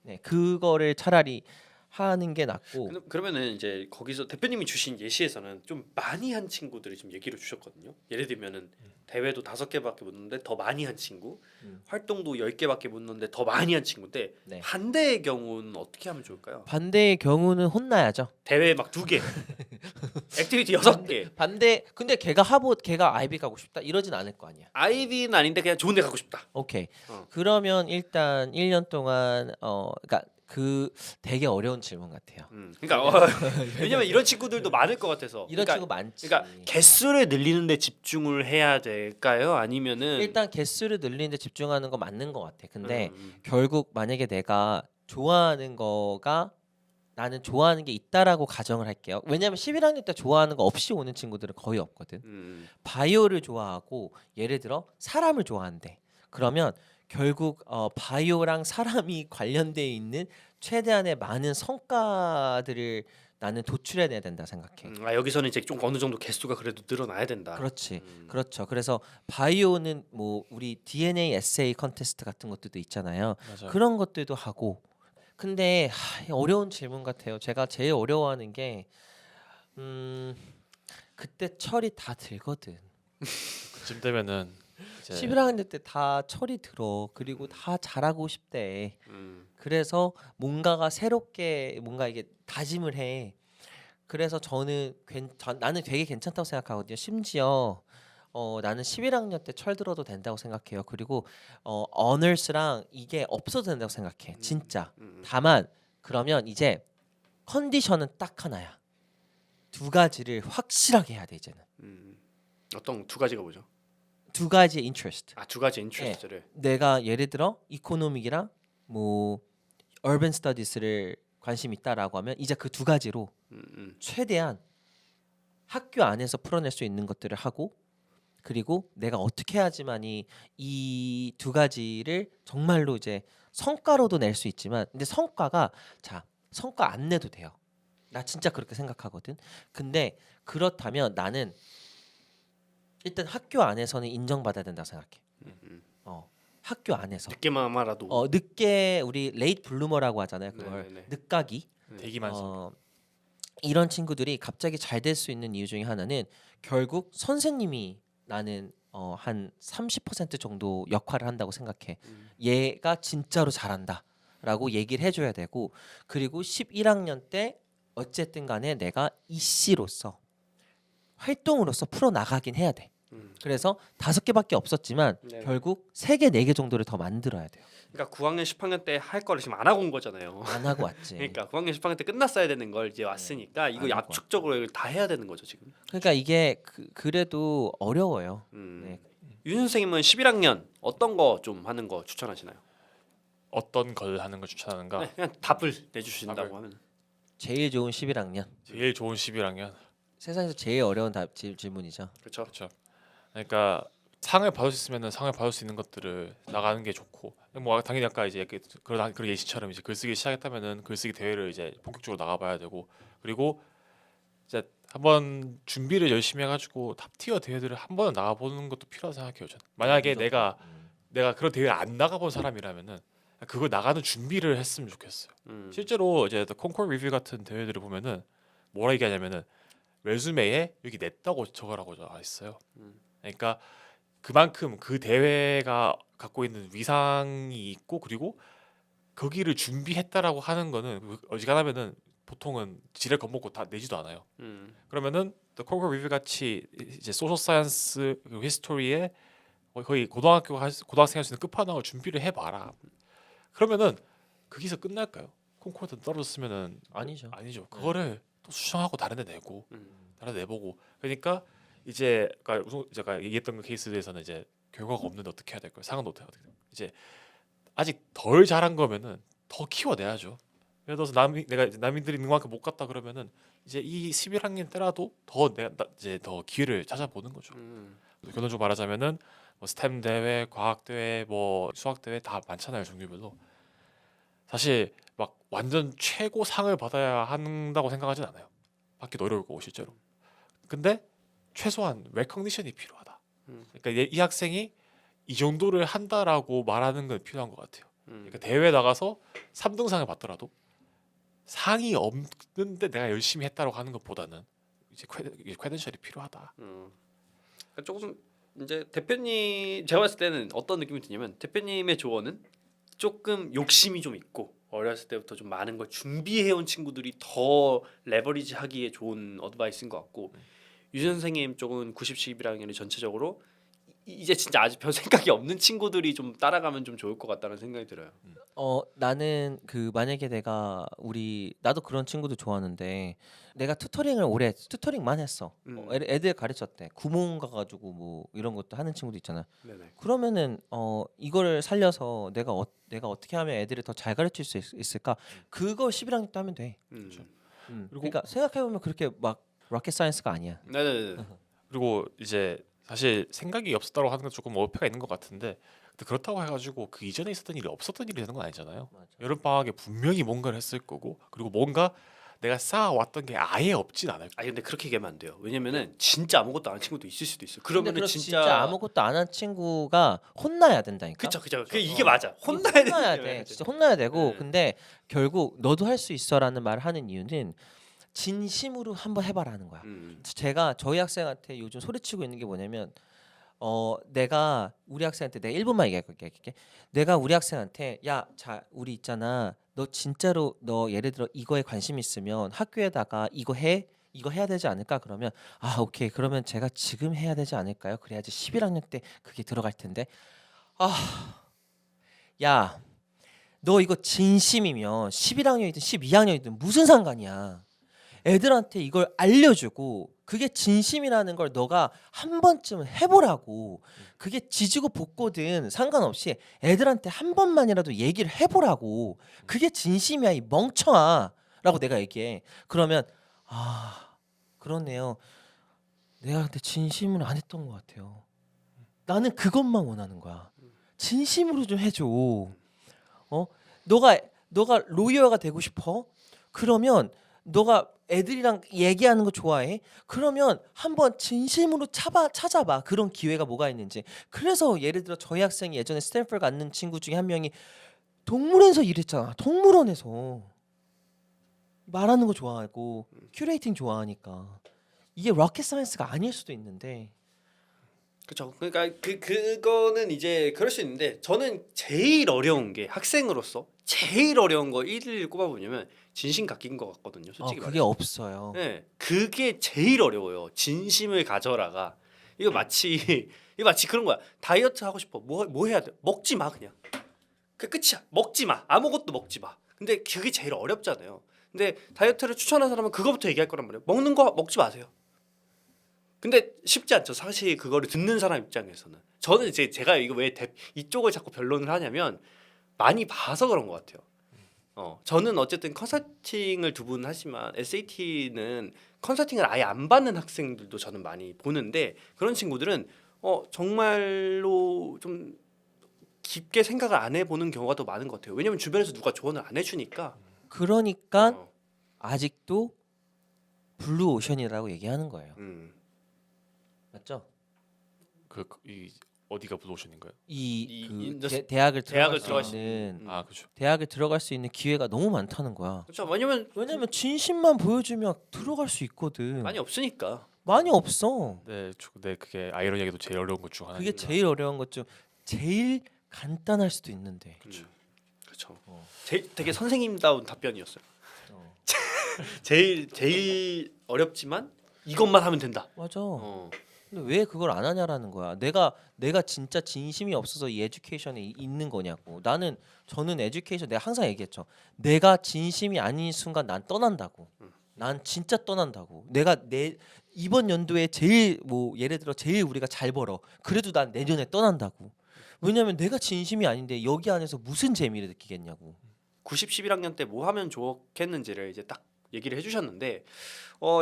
네, 그거를 차라리 하는 게 낫고 그러면은 이제 거기서 대표님이 주신 예시에서는 좀 많이 한 친구들을 지금 얘기를 주셨거든요. 예를 들면은 대회도 5개밖에 못 넣는데 더 많이 한 친구, 활동도 10개밖에 못 넣는데 더 많이 한 친구인데 네. 반대의 경우는 어떻게 하면 좋을까요? 반대의 경우는 혼나야죠. 대회 막 2개, 액티비티 6개. 반대 근데 걔가 아이비 가고 싶다 이러진 않을 거 아니야. 아이비는 아닌데 그냥 좋은 데 가고 싶다. 오케이. 어. 그러면 일단 1년 동안 그러니까 그 되게 어려운 질문 같아요. 그러니까 왜냐면 이런 친구들도 많을 것 같아서. 이런 그러니까, 친구 많지. 그러니까 개수를 늘리는 데 집중을 해야 될까요? 아니면은 일단 개수를 늘리는데 집중하는 거 맞는 것 같아. 근데 음, 결국 만약에 내가 좋아하는 거가 나는 좋아하는 게 있다라고 가정을 할게요. 왜냐면 11학년 때 좋아하는 거 없이 오는 친구들은 거의 없거든. 바이오를 좋아하고 예를 들어 사람을 좋아한대. 그러면 결국 바이오랑 사람이 관련돼 있는 최대한의 많은 성과들을 나는 도출해내야 된다 생각해. 여기서는 이제 좀 어느 정도 개수가 그래도 늘어나야 된다. 그렇지, 음. 그렇죠. 그래서 바이오는 뭐 우리 DNA 에세이 컨테스트 같은 것들도 있잖아요. 맞아요. 그런 것들도 하고. 근데 어려운 질문 같아요. 제가 제일 어려워하는 게 그때 철이 다 들거든. 그쯤 되면은 이제 11학년 때 다 철이 들어. 그리고 다 잘하고 싶대. 그래서 뭔가가 새롭게 뭔가 이게 다짐을 해. 그래서 나는 되게 괜찮다고 생각하거든요. 심지어 나는 11학년 때 철 들어도 된다고 생각해요. 그리고 어너스랑 이게 없어도 된다고 생각해. 진짜. 다만 그러면 이제 컨디션은 딱 하나야. 두 가지를 확실하게 해야 돼 이제는. 어떤 2가지가 뭐죠? 두 가지의 인트레스트. 2가지 인트레스트를. 내가 예를 들어 이코노믹이랑 뭐 urban studies를 관심 있다라고 하면 이제 그 두 가지로 최대한 학교 안에서 풀어낼 수 있는 것들을 하고 그리고 내가 어떻게 해야지만이 이 두 가지를 정말로 이제 성과로도 낼 수 있지만 근데 성과 안 내도 돼요. 나 진짜 그렇게 생각하거든. 근데 그렇다면 나는 일단 학교 안에서는 인정받아야 된다고 생각해. 학교 안에서 늦게만라도. 늦게 우리 레이트 블루머라고 하잖아요. 그걸 네네네. 늦가기. 대기만 이런 친구들이 갑자기 잘 될 수 있는 이유 중에 하나는 결국 선생님이 나는 한 30% 정도 역할을 한다고 생각해. 얘가 진짜로 잘한다라고 얘기를 해줘야 되고 그리고 11학년 때 어쨌든 간에 내가 이씨로서 활동으로서 풀어 나가긴 해야 돼. 그래서 5개밖에 없었지만 네. 결국 3개, 4개 정도를 더 만들어야 돼요. 그러니까 9학년 10학년 때 할 거를 지금 안 하고 온 거잖아요. 안 하고 왔지. 그러니까 9학년 10학년 때 끝났어야 되는 걸 이제 왔으니까 이거 안 하고 압축적으로 이걸 다 해야 되는 거죠 지금. 그러니까 이게 그래도 어려워요. 네. 네. 윤 선생님은 11학년 어떤 거 좀 하는 거 추천하시나요? 어떤 걸 하는 걸 추천하는가? 네, 그냥 답을 내주신다고 답을. 하면. 제일 좋은 11학년. 제일 좋은 11학년. 세상에서 제일 어려운 질문이죠. 그렇죠. 그렇죠. 그러니까 상을 받을 수 있으면은 상을 받을 수 있는 것들을 나가는 게 좋고 뭐 당연히 아까 이제 그런 예시처럼 이제 글쓰기 시작했다면은 글쓰기 대회를 이제 본격적으로 나가봐야 되고 그리고 이제 한번 준비를 열심히 해가지고 탑티어 대회들을 한 번은 나가보는 것도 필요하다 생각해요. 저는 만약에 무조건. 내가 그런 대회 안 나가본 사람이라면은 그걸 나가는 준비를 했으면 좋겠어요. 실제로 이제 콩쿠르 리뷰 같은 대회들을 보면은 뭐라 얘기하냐면은 레주메에 여기 냈다고 적으라고 나와 있어요. 그러니까 그만큼 그 대회가 갖고 있는 위상이 있고 그리고 거기를 준비했다라고 하는 거는 어지간하면은 보통은 지레 겁먹고 다 내지도 않아요. 그러면은 콩쿠르 리뷰 같이 이제 소셜 사이언스 그리고 히스토리에 거의 고등학생 할 수 있는 끝판왕을 준비를 해봐라. 그러면은 거기서 끝날까요? 콩쿠르한테 떨어졌으면은 아니죠. 아니죠. 그거를 또 수정하고 다른데 내고 다른데 내보고 그러니까 이제 제가 얘기했던 그 케이스에서는 이제 결과가 없는데 어떻게 해야 될까요? 상은 어떻게 해야 될까요? 이제 아직 덜 잘한 거면은 더 키워내야죠. 예를 들어서 내가 이제 남인들이 있는 만큼 못 갔다 그러면은 이제 이 11학년 때라도 이제 더 기회를 찾아보는 거죠. 결론적으로 말하자면은 뭐 스템 대회, 과학 대회, 뭐 수학 대회 다 많잖아요 종류별로. 사실 막 완전 최고 상을 받아야 한다고 생각하진 않아요. 받기도 어려울 거고 실제로. 근데 최소한 레커니션이 필요하다. 그러니까 이 학생이 이 정도를 한다라고 말하는 건 필요한 것 같아요. 그러니까 대회 나가서 3등상을 받더라도 상이 없는데 내가 열심히 했다고 하는 것보다는 이제 크레덴셜이 필요하다. 그러니까 조금 이제 대표님 제가 봤을 때는 어떤 느낌이 드냐면 대표님의 조언은 조금 욕심이 좀 있고 어렸을 때부터 좀 많은 걸 준비해온 친구들이 더 레버리지하기에 좋은 어드바이스인 것 같고 유 선생님 쪽은 90-11학년이 전체적으로 이제 진짜 아직 별 생각이 없는 친구들이 좀 따라가면 좀 좋을 것 같다는 생각이 들어요. 나는 그 만약에 나도 그런 친구도 좋아하는데 내가 튜터링을 오래 튜터링만 했어. 애들 가르쳤대. 구몬 가가지고 뭐 이런 것도 하는 친구도 있잖아. 네네. 그러면은 이거를 살려서 내가 어떻게 하면 애들을 더 잘 가르칠 수 있을까? 그거 11학년 때 하면 돼. 그리고- 그러니까 생각해 보면 그렇게 막 로켓 사이언스가 아니야. 네네네. 그리고 이제 사실 생각이 없었다고 하는 건 조금 어폐가 있는 것 같은데 근데 그렇다고 해가지고 그 이전에 있었던 일이 없었던 일이 되는 건 아니잖아요. 맞아. 여름 방학에 분명히 뭔가를 했을 거고 그리고 뭔가 내가 쌓아왔던 게 아예 없진 않을 거야. 아니 근데 그렇게 얘기하면 안 돼요. 왜냐면은 진짜 아무것도 안 한 친구도 있을 수도 있어요. 그러면은 근데 진짜 아무것도 안 한 친구가 혼나야 된다니까. 그쵸. 이게 맞아. 혼나야 혼나야 되는 돼. 거예요. 진짜 혼나야 되고. 네. 근데 결국 너도 할 수 있어라는 말을 하는 이유는 진심으로 한번 해봐라는 거야. 제가 저희 학생한테 요즘 소리치고 있는 게 뭐냐면 내가 우리 학생한테 내가 1분만 얘기할게. 내가 우리 학생한테 자 우리 있잖아. 너 진짜로 너 예를 들어 이거에 관심 있으면 학교에다가 이거 해야 되지 않을까? 그러면 오케이. 그러면 제가 지금 해야 되지 않을까요? 그래야지 11학년 때 그게 들어갈 텐데. 야, 너 이거 진심이면 11학년이든 12학년이든 무슨 상관이야. 애들한테 이걸 알려주고 그게 진심이라는 걸 너가 한 번쯤은 해보라고. 그게 지지고 볶고든 상관없이 애들한테 한 번만이라도 얘기를 해보라고. 그게 진심이야 이 멍청아 라고 내가 얘기해. 그러면 그러네요. 내가 근데 진심을 안 했던 것 같아요. 나는 그것만 원하는 거야. 진심으로 좀 해줘. 너가 로이어가 되고 싶어? 그러면 너가 애들이랑 얘기하는 거 좋아해? 그러면 한번 진심으로 찾아봐. 그런 기회가 뭐가 있는지. 그래서 예를 들어 저희 학생이 예전에 스탠퍼드 갔는 친구 중에 한 명이 동물원에서 일했잖아. 동물원에서 말하는 거 좋아하고 큐레이팅 좋아하니까 이게 로켓 사이언스가 아닐 수도 있는데. 그렇죠. 그러니까 그거는 이제 그럴 수 있는데 저는 제일 어려운 게 학생으로서 제일 어려운 거 1일 꼽아보냐면 진심 갖기인 것 같거든요. 솔직히 그게 말해서. 없어요. 네, 그게 제일 어려워요. 진심을 가져라가 이거 마치 그런 거야. 다이어트 하고 싶어. 뭐 해야 돼? 먹지 마 그냥. 그 끝이야. 먹지 마. 아무것도 먹지 마. 근데 그게 제일 어렵잖아요. 근데 다이어트를 추천하는 사람은 그거부터 얘기할 거란 말이에요. 먹는 거 먹지 마세요. 근데 쉽지 않죠. 사실 그거를 듣는 사람 입장에서는. 저는 이제 제가 이거 왜 이쪽을 자꾸 변론을 하냐면 많이 봐서 그런 것 같아요. 저는 어쨌든 컨설팅을 두 분 하지만 SAT는 컨설팅을 아예 안 받는 학생들도 저는 많이 보는데 그런 친구들은 정말로 좀 깊게 생각을 안 해보는 경우가 더 많은 것 같아요. 왜냐면 주변에서 누가 조언을 안 해주니까. 그러니까 어, 아직도 블루 오션이라고 얘기하는 거예요. 맞죠? 이 어디가 블루오션인가요? 대학을 대학을 들어갈 수 들어갈 수 있는 그렇죠. 대학을 들어갈 수 있는 기회가 너무 많다는 거야. 그렇죠. 왜냐면 진심만 보여주면 들어갈 수 있거든. 많이 없으니까. 많이 없어. 네, 그게 아이러니하게도 제일 어려운 것 중 하나입니다. 그게 제일 어려운 것 중 제일 간단할 수도 있는데. 그렇죠. 그렇죠. 어. 되게 선생님다운 답변이었어요. 어. 제일 어렵지만 이것만 하면 된다. 맞아. 어. 근데 왜 그걸 안 하냐라는 거야. 내가 진짜 진심이 없어서 이 에듀케이션에 있는 거냐고. 저는 에듀케이션 내가 항상 얘기했죠. 내가 진심이 아닌 순간 난 떠난다고. 난 진짜 떠난다고. 내가 이번 연도에 제일 뭐 예를 들어 제일 우리가 잘 벌어. 그래도 난 내년에 떠난다고. 왜냐면 내가 진심이 아닌데 여기 안에서 무슨 재미를 느끼겠냐고. 90-11학년 때 뭐 하면 좋겠는지를 이제 딱 얘기를 해주셨는데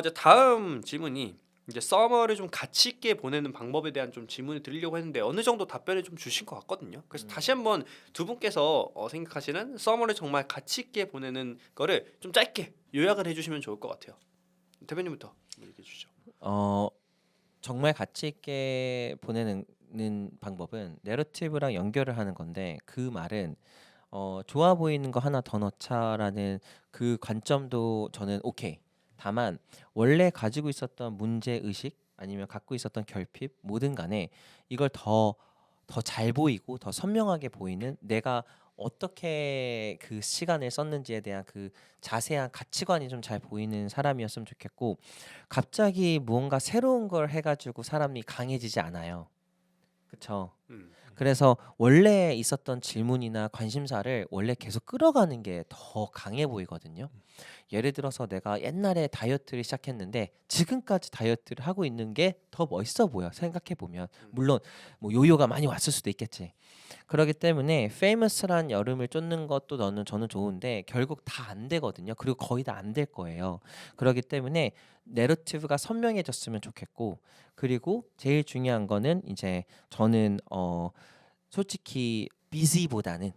이제 다음 질문이 이제 서머를 좀 가치 있게 보내는 방법에 대한 좀 질문을 드리려고 했는데 어느 정도 답변을 좀 주신 것 같거든요. 그래서 다시 한번 두 분께서 생각하시는 서머를 정말 가치 있게 보내는 거를 좀 짧게 요약을 해주시면 좋을 것 같아요. 대표님부터 얘기해 주시죠. 정말 가치 있게 보내는 방법은 내러티브랑 연결을 하는 건데 그 말은 좋아 보이는 거 하나 더 넣자라는 그 관점도 저는 오케이. 다만 원래 가지고 있었던 문제 의식 아니면 갖고 있었던 결핍 뭐든 간에 이걸 더 잘 보이고 더 선명하게 보이는 내가 어떻게 그 시간을 썼는지에 대한 그 자세한 가치관이 좀 잘 보이는 사람이었으면 좋겠고 갑자기 무언가 새로운 걸 해가지고 사람이 강해지지 않아요. 그쵸? 음. 그래서 원래 있었던 질문이나 관심사를 원래 계속 끌어가는 게 더 강해 보이거든요. 예를 들어서 내가 옛날에 다이어트를 시작했는데 지금까지 다이어트를 하고 있는 게 더 멋있어 보여. 생각해 보면 물론 뭐 요요가 많이 왔을 수도 있겠지. 그렇기 때문에 famous란 여름을 쫓는 것도 저는 좋은데 결국 다 안 되거든요. 그리고 거의 다 안 될 거예요. 그렇기 때문에 내러티브가 선명해졌으면 좋겠고 그리고 제일 중요한 거는 이제 저는 솔직히 busy보다는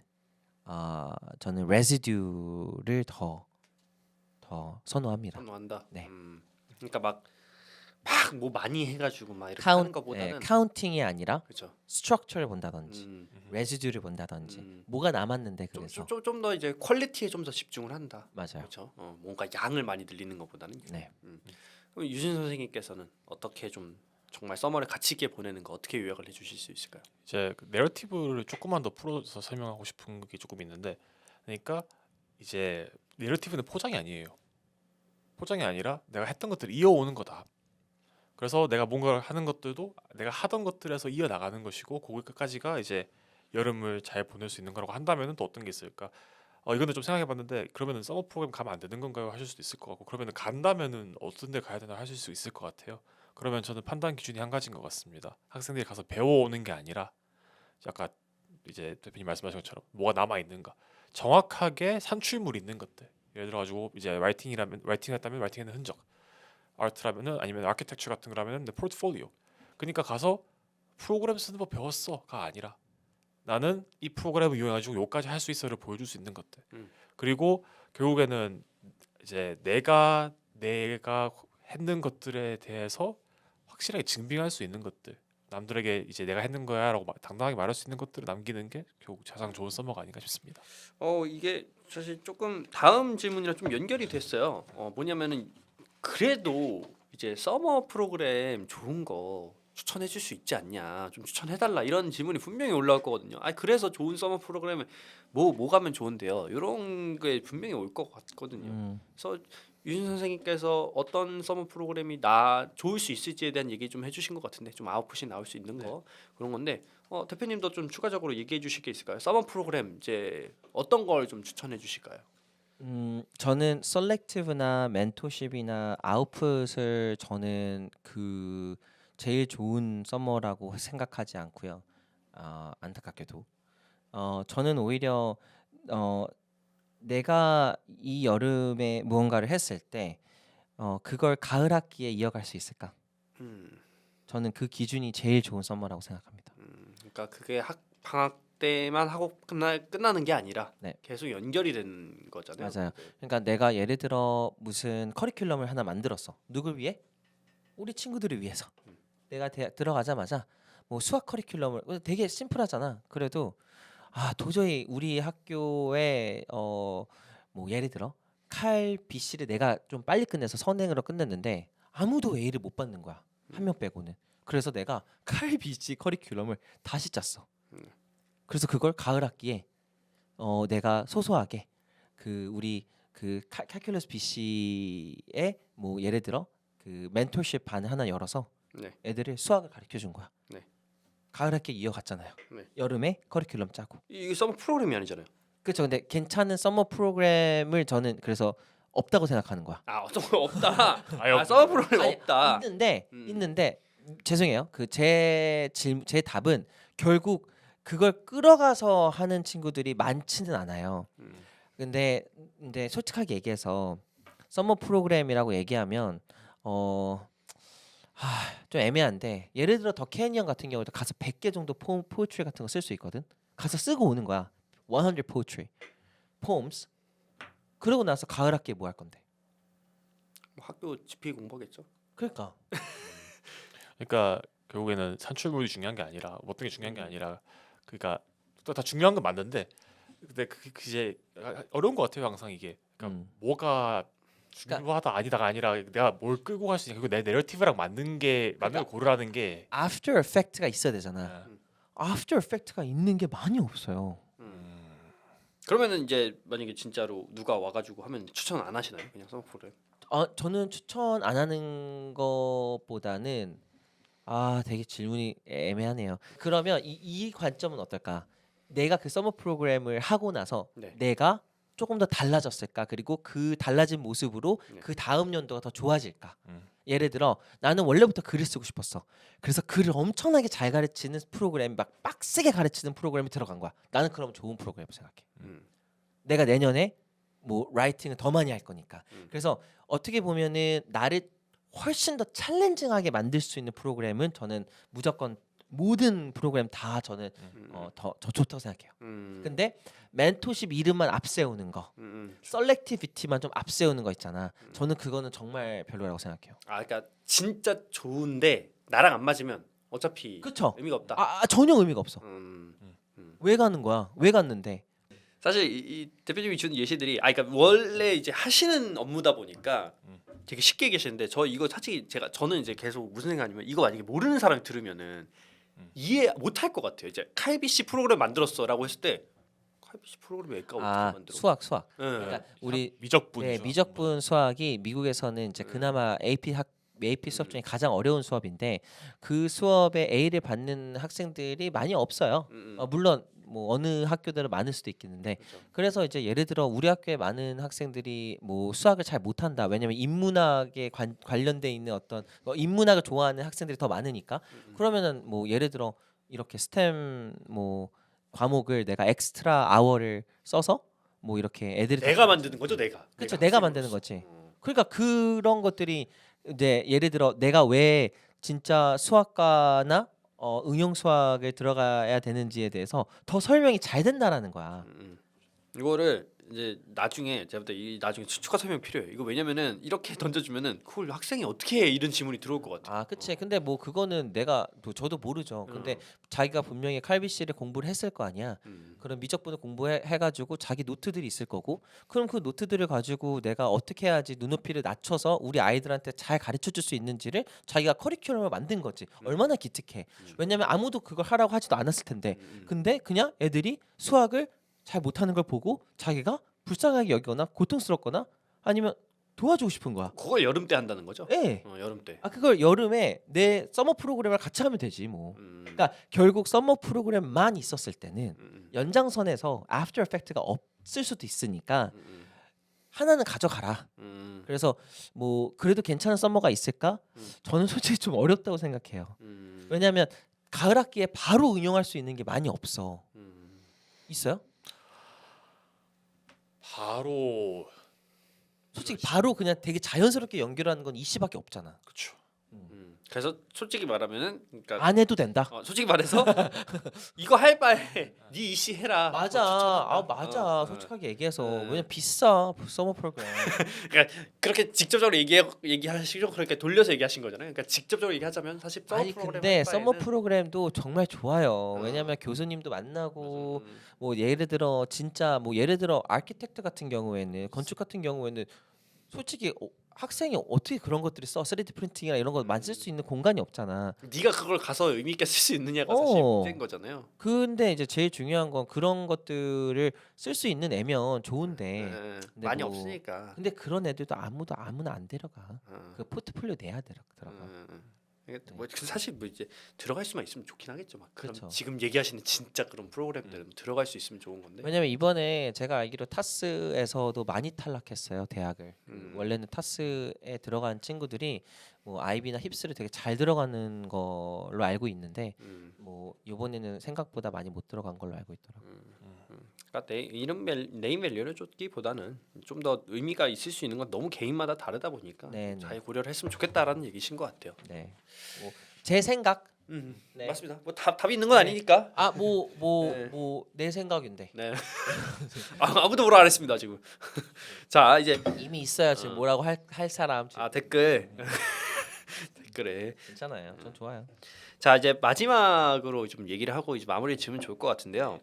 저는 residue를 더 선호합니다. 선호한다. 네. 그러니까 막 뭐 많이 해가지고 막 이렇게 하는 것보다는 카운팅이 아니라 그렇죠. 스트럭처를 본다든지 음, residue를 본다든지 음. 뭐가 남았는데 그래서 좀 더 이제 퀄리티에 좀 더 집중을 한다. 맞아요. 그렇죠. 뭔가 양을 많이 늘리는 것보다는. 네. 그럼 유진 선생님께서는 어떻게 좀 정말 서머를 가치 있게 보내는 거 어떻게 요약을 해주실 수 있을까요? 이제 그 내러티브를 조금만 더 풀어서 설명하고 싶은 게 조금 있는데, 그러니까 이제 내러티브는 포장이 아니에요. 포장이 아니라 내가 했던 것들을 이어오는 거다. 그래서 내가 뭔가를 하는 것들도 내가 하던 것들에서 이어 나가는 것이고, 거기 끝까지가 이제 여름을 잘 보낼 수 있는 거라고 한다면은 또 어떤 게 있을까? 이거는 좀 생각해봤는데, 그러면은 서머 프로그램 가면 안 되는 건가요? 하실 수도 있을 것 같고, 그러면은 간다면은 어떤 데 가야 되나 하실 수 있을 것 같아요. 그러면 저는 판단 기준이 한 가지인 것 같습니다. 학생들이 가서 배워오는 게 아니라 약간 이제 대표님 말씀하신 것처럼 뭐가 남아 있는가, 정확하게 산출물이 있는 것들. 예를 들어 가지고 이제 라이팅했다면 라이팅의 흔적, 아트라면은 아니면 아키텍처 같은 거라면은 내 포트폴리오. 그러니까 가서 프로그램 쓰는 법 배웠어가 아니라 나는 이 프로그램을 이용해가지고 요까지 할 수 있어를 보여줄 수 있는 것들. 그리고 결국에는 이제 내가 했는 것들에 대해서 확실하게 증빙할 수 있는 것들, 남들에게 이제 내가 했는 거야라고 당당하게 말할 수 있는 것들을 남기는 게 결국 가장 좋은 서머가 아닌가 싶습니다. 이게 사실 조금 다음 질문이랑 좀 연결이 됐어요. 뭐냐면은 그래도 이제 서머 프로그램 좋은 거 추천해 줄 수 있지 않냐, 좀 추천해 달라 이런 질문이 분명히 올라올 거거든요. 그래서 좋은 서머 프로그램을 뭐 가면 좋은데요, 이런 게 분명히 올 것 같거든요. 그래서 유진 선생님께서 어떤 서머 프로그램이 좋을 수 있을지에 대한 얘기 좀 해주신 것 같은데, 좀 아웃풋이 나올 수 있는 거 그런 건데, 대표님도 좀 추가적으로 얘기해 주실 게 있을까요? 서머 프로그램 이제 어떤 걸 좀 추천해 주실까요? 저는 셀렉티브나 멘토십이나 아웃풋을 저는 그 제일 좋은 서머라고 생각하지 않고요. 안타깝게도 저는 오히려 어, 내가 이 여름에 무언가를 했을 때 그걸 가을 학기에 이어갈 수 있을까? 음, 저는 그 기준이 제일 좋은 서머라고 생각합니다. 그러니까 그게 방학 때만 하고 끝나는 게 아니라 네. 계속 연결이 되는 거잖아요. 맞아요. 그러니까 내가 예를 들어 무슨 커리큘럼을 하나 만들었어. 누굴 위해? 우리 친구들을 위해서. 내가 대학 들어가자마자 뭐 수학 커리큘럼을 되게 심플하잖아. 그래도 도저히 우리 학교에 뭐 예를 들어 칼 BC를 내가 좀 빨리 끝내서 선행으로 끝냈는데 아무도 A를 못 받는 거야. 한 명 빼고는. 그래서 내가 칼 BC 커리큘럼을 다시 짰어. 그래서 그걸 가을 학기에 내가 소소하게 그 우리 그 칼큘러스 BC에 뭐 예를 들어 그 멘토십 반 하나 열어서 네. 애들을 수학을 가르쳐 준 거야. 네. 가을 학기 이어갔잖아요. 네. 여름에 커리큘럼 짜고. 이게 서머 프로그램이 아니잖아요. 그렇죠. 근데 괜찮은 서머 프로그램을 저는 그래서 없다고 생각하는 거야. 어떤 거 없다. 아예 서머 프로그램 아니, 없다. 있는데 죄송해요. 그 제 답은 결국 그걸 끌어가서 하는 친구들이 많지는 않아요. 근데 솔직하게 얘기해서 서머 프로그램이라고 얘기하면 좀 애매한데 예를 들어 더 캐니언 같은 경우도 가서 100개 정도 포트리 같은 거 쓸 수 있거든. 가서 쓰고 오는 거야. 100 poetry, poems. 그러고 나서 가을 학기에 뭐 할 건데? 뭐 학교 GPA 공부하겠죠. 그러니까 그러니까 결국에는 산출물이 중요한 게 아니라 어떤 게 중요한 게 아니라, 그러니까 또 다 중요한 건 맞는데 근데 이제 어려운 것 같아요 항상 이게. 그러니까 뭐가 중요하다 아니다가 아니라 내가 뭘 끌고 갈 수 있냐, 그리고 내 내러티브랑 맞는 걸 고르라는 게. After Effect가 있어야 되잖아. 네. After Effect가 있는 게 많이 없어요. 그러면은 이제 만약에 진짜로 누가 와가지고 하면 추천 안 하시나요? 그냥 서머 프로그램. 저는 추천 안 하는 것보다는 되게 질문이 애매하네요. 그러면 이 관점은 어떨까? 내가 그 서머 프로그램을 하고 나서 네. 내가 조금 더 달라졌을까? 그리고 그 달라진 모습으로 네. 그 다음 연도가 더 좋아질까? 음. 예를 들어 나는 원래부터 글을 쓰고 싶었어. 그래서 글을 엄청나게 잘 가르치는 프로그램, 막 빡세게 가르치는 프로그램이 들어간 거야. 나는 그럼 좋은 프로그램을 생각해. 음. 내가 내년에 뭐 라이팅을 더 많이 할 거니까. 음. 그래서 어떻게 보면은 나를 훨씬 더 챌린징하게 만들 수 있는 프로그램은 저는 무조건 모든 프로그램 다 저는 더 좋다고 생각해요. 근데 멘토십 이름만 앞세우는 거, 셀렉티비티만 좀 앞세우는 거 있잖아. 저는 그거는 정말 별로라고 생각해요. 그러니까 진짜 좋은데 나랑 안 맞으면 어차피 그쵸? 의미가 없다. 전혀 의미가 없어. 음. 왜 가는 거야? 왜 갔는데? 사실 이 대표님이 주는 예시들이 그러니까 원래 이제 하시는 업무다 보니까 되게 쉽게 얘기하시는데 저 이거 사실 저는 이제 계속 무슨 생각이냐면 이거 만약에 모르는 사람이 들으면은 이해 못 할 것 같아요. 이제 칼비씨 프로그램 만들었어라고 했을 때 칼비씨 프로그램 애가 어떻게 만들어? 수학. 네. 그러니까 우리 미적분이죠. 미적분 수학이 미국에서는 이제 그나마 AP 수업 중에 가장 어려운 수업인데 그 수업에 A를 받는 학생들이 많이 없어요. 물론 뭐 어느 학교들은 많을 수도 있겠는데 그렇죠. 그래서 이제 예를 들어 우리 학교에 많은 학생들이 뭐 수학을 잘 못한다. 왜냐면 인문학에 관련돼 있는 어떤 인문학을 좋아하는 학생들이 더 많으니까 그러면은 뭐 예를 들어 이렇게 스템 뭐 과목을 내가 엑스트라 아워를 써서 뭐 이렇게 애들이 내가 만드는 거죠, 내가. 그렇죠. 내가 만드는 거지. 그러니까 그런 것들이 이제 예를 들어 내가 왜 진짜 수학과나 응용 수학에 들어가야 되는지에 대해서 더 설명이 잘 된다라는 거야. 이거를 이제 나중에 제가 볼 때 이 나중에 추가 설명 필요해요. 이거 왜냐면은 이렇게 던져주면은 그걸 학생이 어떻게 해 이런 질문이 들어올 것 같아. 그치. 근데 뭐 그거는 내가 저도 모르죠. 근데 자기가 분명히 칼비씨를 공부를 했을 거 아니야. 그런 미적분을 공부해가지고 자기 노트들이 있을 거고. 그럼 그 노트들을 가지고 내가 어떻게 해야지 눈높이를 낮춰서 우리 아이들한테 잘 가르쳐줄 수 있는지를 자기가 커리큘럼을 만든 거지. 얼마나 기특해. 왜냐면 아무도 그걸 하라고 하지도 않았을 텐데. 근데 그냥 애들이 수학을 잘 못하는 걸 보고 자기가 불쌍하게 여기거나 고통스럽거나 아니면 도와주고 싶은 거야. 그걸 여름 때 한다는 거죠? 예. 여름 때. 그걸 여름에 내 서머 프로그램을 같이 하면 되지 뭐. 그러니까 결국 서머 프로그램만 있었을 때는 연장선에서 애프터 이펙트가 없을 수도 있으니까 하나는 가져가라. 그래서 뭐 그래도 괜찮은 서머가 있을까? 저는 솔직히 좀 어렵다고 생각해요. 왜냐하면 가을 학기에 바로 응용할 수 있는 게 많이 없어. 있어요? 바로 솔직히 바로 그냥 되게 자연스럽게 연결하는 건 이씨밖에 없잖아. 그렇죠. 그래서 솔직히 말하면은 그러니까 안 해도 된다. 솔직히 말해서 이거 할 바에 네 이씨 해라. 맞아. 맞아. 솔직하게 얘기해서 왜냐면 비싸 서머 프로그램. 그러니까 그렇게 직접적으로 얘기하시죠. 그렇게 돌려서 얘기하신 거잖아요. 그러니까 직접적으로 얘기하자면 사실 서머 아니 프로그램 근데 할 서머 바에는 프로그램도 정말 좋아요. 왜냐면 교수님도 만나고 뭐 예를 들어 진짜 뭐 예를 들어 아키텍트 같은 경우에는 건축 같은 경우에는 솔직히 학생이 어떻게 그런 것들을 써 3D 프린팅이나 이런 거 만들 수 있는 공간이 없잖아. 네가 그걸 가서 의미 있게 쓸 수 있느냐가 사실 문제인 거잖아요. 근데 이제 제일 중요한 건 그런 것들을 쓸 수 있는 애면 좋은데 네, 근데 많이 뭐- 없으니까. 근데 그런 애들도 아무나 안 데려가. 그 포트폴리오 내야 들어가. 이게 뭐 사실 뭐 이제 들어갈 수만 있으면 좋긴 하겠죠. 막 그럼 그쵸. 지금 얘기하시는 진짜 그런 프로그램들은 들어갈 수 있으면 좋은 건데. 왜냐면 이번에 제가 알기로 타스에서도 많이 탈락했어요 대학을. 원래는 타스에 들어간 친구들이 뭐 아이비나 힙스를 되게 잘 들어가는 걸로 알고 있는데 뭐 이번에는 생각보다 많이 못 들어간 걸로 알고 있더라고요. 그러니까 네임 밸류를 쫓기보다는 좀 더 의미가 있을 수 있는 건 너무 개인마다 다르다 보니까 네, 잘 고려를 했으면 좋겠다라는 얘기신 것 같아요. 네. 뭐 제 생각. 네. 맞습니다. 뭐 답이 있는 건 아니니까. 뭐 내 생각인데 네. 아무도 뭐라 안 했습니다 지금. 자 이제 이미 있어야 지금 뭐라고 할 사람 지금 댓글 댓글에 괜찮아요. 전 좋아요. 자 이제 마지막으로 좀 얘기를 하고 이제 마무리 지으면 좋을 것 같은데요.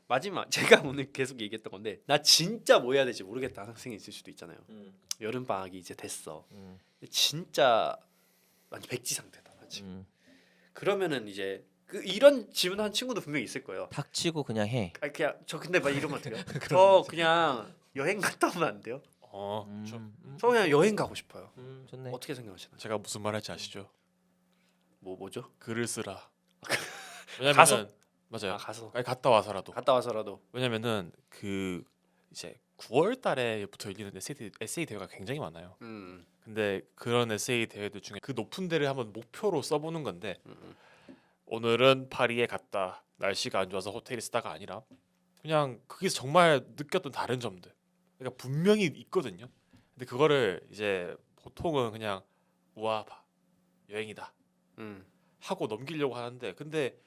마지막 제가 오늘 계속 얘기했던 건데 나 진짜 뭐 해야 될지 모르겠다는 학생이 있을 수도 있잖아요. 여름 방학이 이제 됐어. 진짜 완전 백지 상태다. 지금. 그러면은 이제 이런 질문한 친구도 분명히 있을 거예요. 닥치고 그냥 해. 아 그냥 저 근데 막 이러면 어떡해요? 저 그냥 여행 갔다 오면 안 돼요? 저 그냥 여행 가고 싶어요. 좋네. 어떻게 생각하시나요? 제가 무슨 말 할지 아시죠? 뭐죠? 글을 쓰라. 가서? 왜냐면은 맞아요. 가서 아니 갔다 와서라도. 갔다 와서라도. 왜냐면은 그 이제 9월 달에부터 열리는 에세이 대회가 굉장히 많아요. 근데 그런 에세이 대회들 중에 그 높은 데를 한번 목표로 써보는 건데 오늘은 파리에 갔다. 날씨가 안 좋아서 호텔에 쓰다가 아니라 그냥 거기서 정말 느꼈던 다른 점들. 그러니까 분명히 있거든요. 근데 그거를 이제 보통은 그냥 우와 여행이다 하고 넘기려고 하는데 근데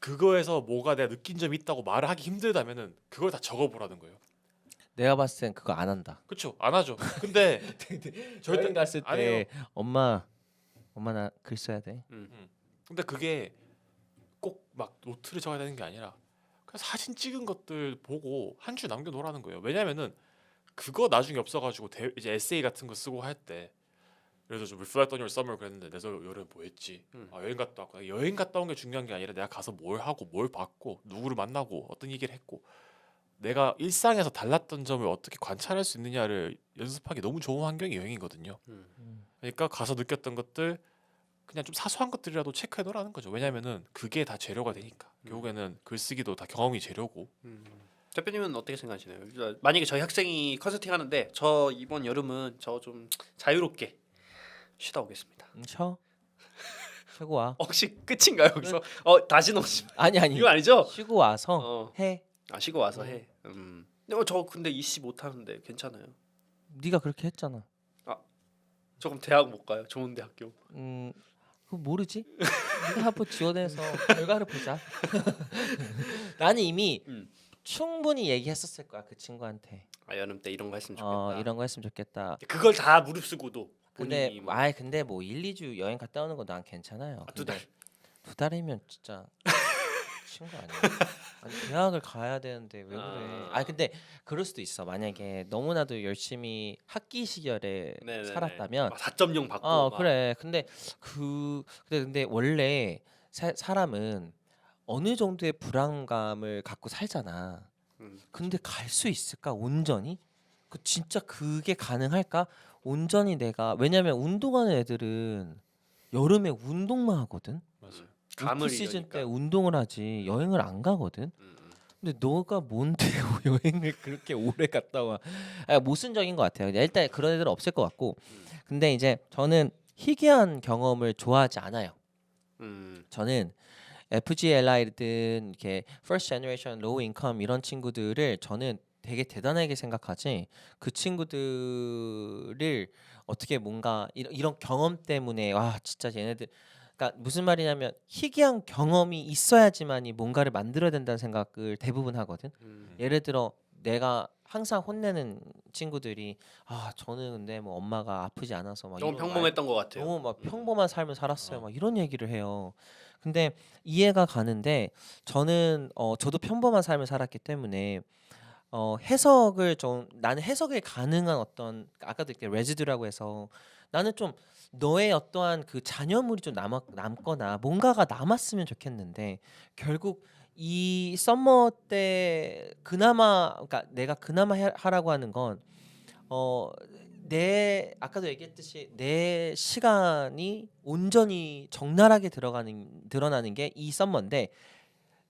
그거에서 뭐가 내가 느낀 점이 있다고 말을 하기 힘들다면은 그걸 다 적어보라는 거예요. 내가 봤을 땐 그거 안 한다. 그렇죠. 안 하죠. 근데 절대 갔을 때 아니에요. 엄마 나 글 써야 돼. 근데 그게 꼭 막 노트를 적어야 되는 게 아니라 그냥 사진 찍은 것들 보고 한 줄 남겨놓으라는 거예요. 왜냐면은 그거 나중에 없어가지고 이제 에세이 같은 거 쓰고 할 때 그래서 좀 reflect on your summer 그랬는데 내가 여름 뭐 했지? 여행 갔다 왔고 여행 갔다 온 게 중요한 게 아니라 내가 가서 뭘 하고 뭘 봤고 누구를 만나고 어떤 얘기를 했고 내가 일상에서 달랐던 점을 어떻게 관찰할 수 있느냐를 연습하기 너무 좋은 환경이 여행이거든요. 그러니까 가서 느꼈던 것들 그냥 좀 사소한 것들이라도 체크해 놓으라는 거죠. 왜냐면은 그게 다 재료가 되니까. 결국에는 글쓰기도 다 경험이 재료고. 대표님은 어떻게 생각하시나요? 만약에 저희 학생이 컨설팅 하는데 저 이번 여름은 저 좀 자유롭게 쉬다 오겠습니다. 쉬어. 쉬고 와. 혹시 끝인가요 여기서? 다시 넣으시. 아니 이거 아니죠? 쉬고 와서 어. 해. 쉬고 와서 해. 저 근데 이씨 못 하는데 괜찮아요. 네가 그렇게 했잖아. 저 그럼 대학 못 가요? 좋은 대학교. 그거 모르지? 네가 한번 지원해서 결과를 보자. 나는 이미 충분히 얘기했었을 거야 그 친구한테. 여름 때 이런 거 했으면 좋겠다. 이런 거 했으면 좋겠다. 그걸 다 무릅쓰고도 근데 본인이 뭐 근데 뭐 1, 2주 여행 갔다 오는 거 난 괜찮아요. 두 달. 두 달이면 진짜 친구 아니야. 아니 대학을 가야 되는데 왜 그래? 근데 그럴 수도 있어. 만약에 너무나도 열심히 학기 시절에 네네네. 살았다면 4.0 받고 막. 그래. 근데 원래 사람은 어느 정도의 불안감을 갖고 살잖아. 근데 갈 수 있을까? 온전히? 진짜 그게 가능할까? 온전히 왜냐면 운동하는 애들은 여름에 운동만 하거든. 맞아요. 감을 오프 시즌 잃으니까. 때 운동을 하지 여행을 안 가거든. 근데 너가 뭔데 여행을 그렇게 오래 갔다 와? 모순적인 것 같아요. 일단 그런 애들은 없을 것 같고. 근데 이제 저는 희귀한 경험을 좋아하지 않아요. 저는 FGLI든 이렇게 First Generation Low Income 이런 친구들을 저는 되게 대단하게 생각하지. 그 친구들을 어떻게 뭔가 이런 경험 때문에 와 진짜 얘네들 그러니까 무슨 말이냐면 희귀한 경험이 있어야지만이 뭔가를 만들어야 된다는 생각을 대부분 하거든. 예를 들어 내가 항상 혼내는 친구들이 저는 근데 뭐 엄마가 아프지 않아서 막 너무 이런 평범했던 것 같아요. 너무 막 평범한 삶을 살았어요. 막 이런 얘기를 해요. 근데 이해가 가는데 저는 저도 평범한 삶을 살았기 때문에 해석을 좀 나는 해석이 가능한 어떤 아까도 이렇게 레지드라고 해서 나는 좀 너의 어떠한 그 잔여물이 좀 남거나 뭔가가 남았으면 좋겠는데 결국 이 썸머 때 그러니까 내가 그나마 하라고 하는 건 내 아까도 얘기했듯이 내 시간이 온전히 적나라하게 드러나는 게 이 썸머인데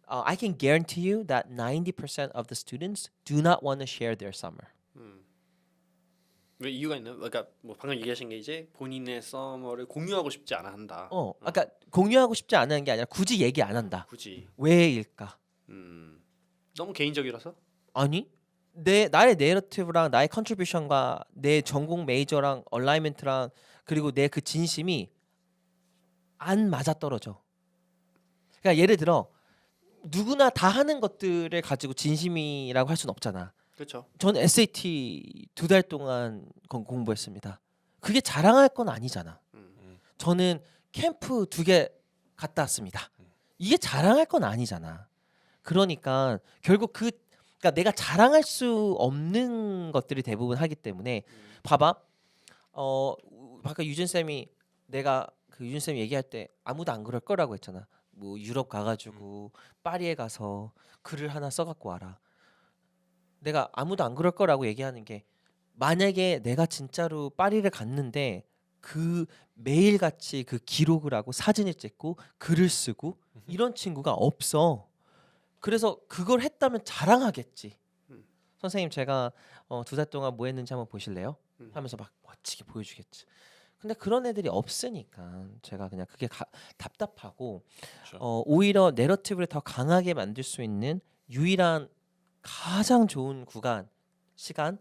I can guarantee you that 90% of the students do not want to share their summer. 왜 이유가 있나요? 그러니까 뭐 방금 얘기하신 게 이제 본인의 서머를 공유하고 싶지 않아 한다. 그러니까 공유하고 싶지 않은 게 아니라 굳이 얘기 안 한다. 굳이. 왜일까? 너무 개인적이라서? 아니 나의 내러티브랑 나의 컨트리뷰션과 내 전공 메이저랑 얼라이먼트랑 그리고 내 그 진심이 안 맞아떨어져. 그러니까 예를 들어 누구나 다 하는 것들을 가지고 진심이라고 할 수는 없잖아. 그렇죠. 전 SAT 2달 동안 공부했습니다. 그게 자랑할 건 아니잖아. 저는 캠프 2개 갔다 왔습니다. 이게 자랑할 건 아니잖아. 그러니까 결국 그러니까 내가 자랑할 수 없는 것들이 대부분 하기 때문에 봐봐. 아까 유진 쌤이 내가 그 유진 쌤이 얘기할 때 아무도 안 그럴 거라고 했잖아. 뭐 유럽 가가지고 파리에 가서 글을 하나 써갖고 와라. 내가 아무도 안 그럴 거라고 얘기하는 게 만약에 내가 진짜로 파리를 갔는데 그 매일같이 그 기록을 하고 사진을 찍고 글을 쓰고 이런 친구가 없어. 그래서 그걸 했다면 자랑하겠지. 음. 선생님 제가 2달 동안 뭐 했는지 한번 보실래요? 음. 하면서 막 멋지게 보여주겠지. 근데 그런 애들이 없으니까 제가 그냥 그게 답답하고 그렇죠. 오히려 내러티브를 더 강하게 만들 수 있는 유일한 가장 좋은 구간, 시간,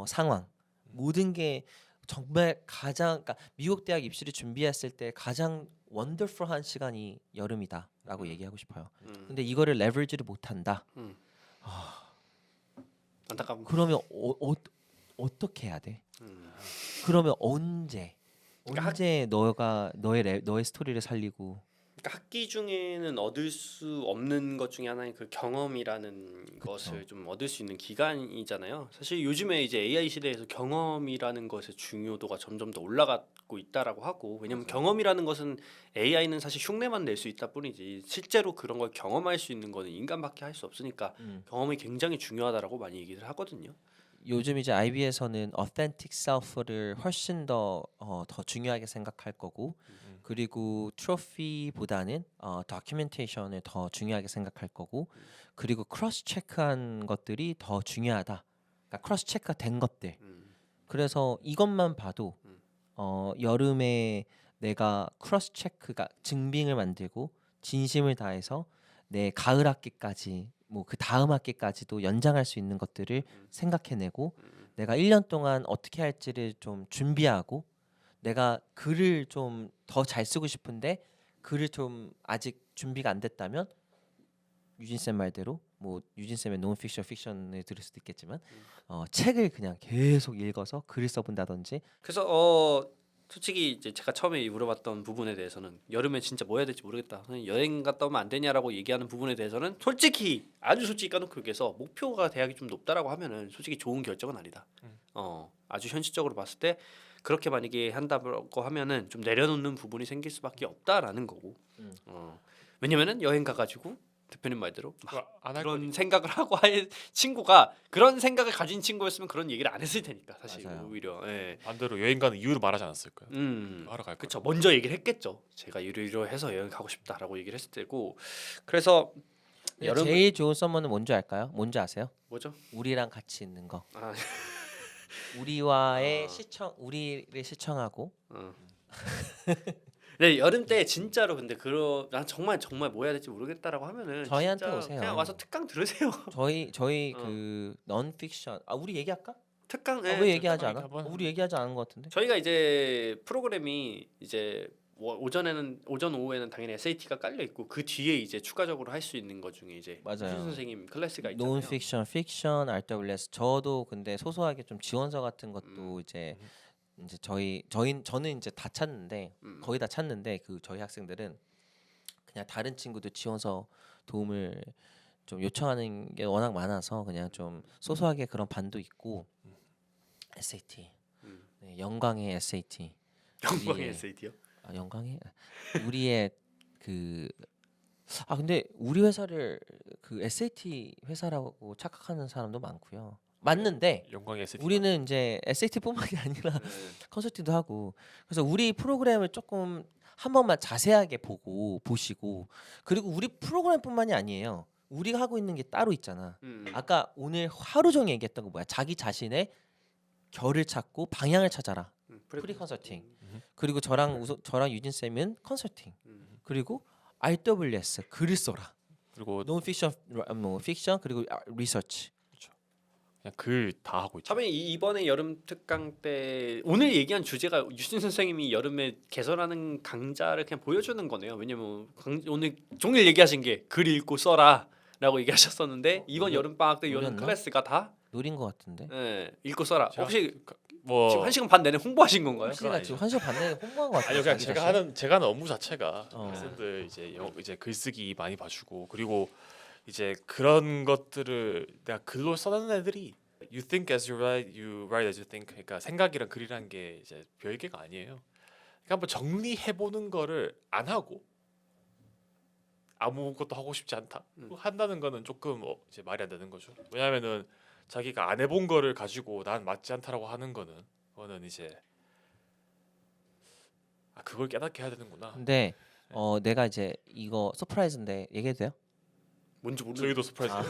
상황 모든 게 정말 가장 그러니까 미국 대학 입시를 준비했을 때 가장 원더풀한 시간이 여름이다라고 얘기하고 싶어요. 근데 이거를 레버리지를 못한다. 안타깝고. 그러면 어떻게 해야 돼? 그러면 언제 그러니까 너가 너의 스토리를 살리고 그러니까 학기 중에는 얻을 수 없는 것 중에 하나인 그 경험이라는 그쵸. 것을 좀 얻을 수 있는 기간이잖아요. 사실 요즘에 이제 AI 시대에서 경험이라는 것의 중요도가 점점 더 올라가고 있다라고 하고, 왜냐면 경험이라는 것은 AI는 사실 흉내만 낼 수 있다 뿐이지 실제로 그런 걸 경험할 수 있는 거는 인간밖에 할 수 없으니까 경험이 굉장히 중요하다라고 많이 얘기를 하거든요. 요즘 이제 IB에서는 authentic self를 훨씬 더 중요하게 생각할 거고 그리고 트로피보다는 documentation을 더 중요하게 생각할 거고 그리고 크로스 체크한 것들이 더 중요하다. 그러니까 크로스 체크가 된 것들. 그래서 이것만 봐도 여름에 내가 크로스 체크가 증빙을 만들고 진심을 다해서 내 가을 학기까지 뭐 그 다음 학기까지도 연장할 수 있는 것들을 생각해내고 내가 1년 동안 어떻게 할지를 좀 준비하고 내가 글을 좀 더 잘 쓰고 싶은데 글을 좀 아직 준비가 안 됐다면 유진 쌤 말대로 뭐 유진 쌤의 논픽션 픽션을 들을 수도 있겠지만 책을 그냥 계속 읽어서 글을 써본다든지 그래서 솔직히 이제 제가 처음에 물어봤던 부분에 대해서는 여름에 진짜 뭐 해야 될지 모르겠다, 그냥 여행 갔다 오면 안 되냐라고 얘기하는 부분에 대해서는 솔직히 아주 솔직히 까놓고 얘기해서 목표가 대학이 좀 높다라고 하면은 솔직히 좋은 결정은 아니다. 아주 현실적으로 봤을 때 그렇게 만약에 한다고 하면은 좀 내려놓는 부분이 생길 수밖에 없다라는 거고. 왜냐면은 여행 가가지고 대표님 말대로 막 안할 그런 거니까. 생각을 하고 할 친구가 그런 생각을 가진 친구였으면 그런 얘기를 안 했을 테니까 사실. 맞아요. 오히려 반대로 여행 가는 이유를 말하지 않았을까요? 하러 갈 그쵸. 거라고. 먼저 얘기를 했겠죠. 제가 이러이러해서 여행 가고 싶다라고 얘기를 했을 때고. 그래서 여름 제일 좋은 썸머는 뭔지 알까요? 뭔지 아세요? 뭐죠? 우리랑 같이 있는 거. 아, 우리와의 우리를 시청하고 네, 여름 때 진짜로 근데 난 정말 뭐 해야 될지 모르겠다라고 하면은 저희한테 진짜 오세요. 그냥 와서 특강 들으세요. 저희 어. 그 넌픽션 우리 얘기할까? 특강. 왜 얘기하지 특강 않아? 한번. 우리 얘기하지 않은 것 같은데. 저희가 이제 프로그램이 이제 오전 오후에는 당연히 SAT가 깔려 있고 그 뒤에 이제 추가적으로 할 수 있는 것 중에 이제 맞아요. 유진 선생님 클래스가 있잖아요. 논픽션, 픽션, RWS 저도 근데 소소하게 좀 지원서 같은 것도 이제 저는 이제 다 찾는데 거의 다 찾는데 그 저희 학생들은 그냥 다른 친구들 지원서 도움을 좀 요청하는 게 워낙 많아서 그냥 좀 소소하게 그런 반도 있고 SAT 네, 영광의 SAT 영광의 우리의- SAT요? 영광의 우리의 그 근데 우리 회사를 그 SAT 회사라고 착각하는 사람도 많고요. 맞는데 영광의 ST. 우리는 이제 SAT뿐만이 아니라 컨설팅도 하고 그래서 우리 프로그램을 조금 한 번만 자세하게 보시고 그리고 우리 프로그램뿐만이 아니에요. 우리가 하고 있는 게 따로 있잖아. 아까 오늘 하루 종일 얘기했던 거 뭐야? 자기 자신의 결을 찾고 방향을 찾아라. 프리 컨설팅. 그리고 저랑 유진 쌤은 컨설팅. 그리고 RWS 글을 써라. 그리고 논픽션, 뭐 픽션 그리고 리서치. 그냥 글 다 하고 있죠. 처음에 이번에 여름 특강 때 오늘 얘기한 주제가 유진 선생님이 여름에 개설하는 강좌를 그냥 보여주는 거네요. 왜냐면 오늘 종일 얘기하신 게 글 읽고 써라라고 얘기하셨었는데 이번 여름 방학 때 여름 노렸나? 클래스가 다 노린 것 같은데. 읽고 써라. 제가 혹시 뭐 지금 1시간 반 내내 홍보하신 건가요? 혹시나 지금 1시간 반 내에 홍보한 것 같아요. 아니요, 그냥 자기 제가 자신? 하는 업무 자체가 어. 학생들 이제 글쓰기 많이 봐주고 그리고 이제 그런 것들을 내가 글로 써놓는 애들이 you think as you write, you write as you think. 그러니까 생각이랑 글이란 게 이제 별개가 아니에요. 그러니까 한번 정리해 보는 거를 안 하고 아무것도 하고 싶지 않다. 한다는 거는 조금 이제 말이 안 되는 거죠. 왜냐하면은 자기가 안 해본 거를 가지고 난 맞지 않다라고 하는 거는 이제 그걸 깨닫게 해야 되는구나. 근데 내가 이제 이거 서프라이즈인데 얘기해도 돼요? 뭔지 모르. 저희도 서프라이즈. 아.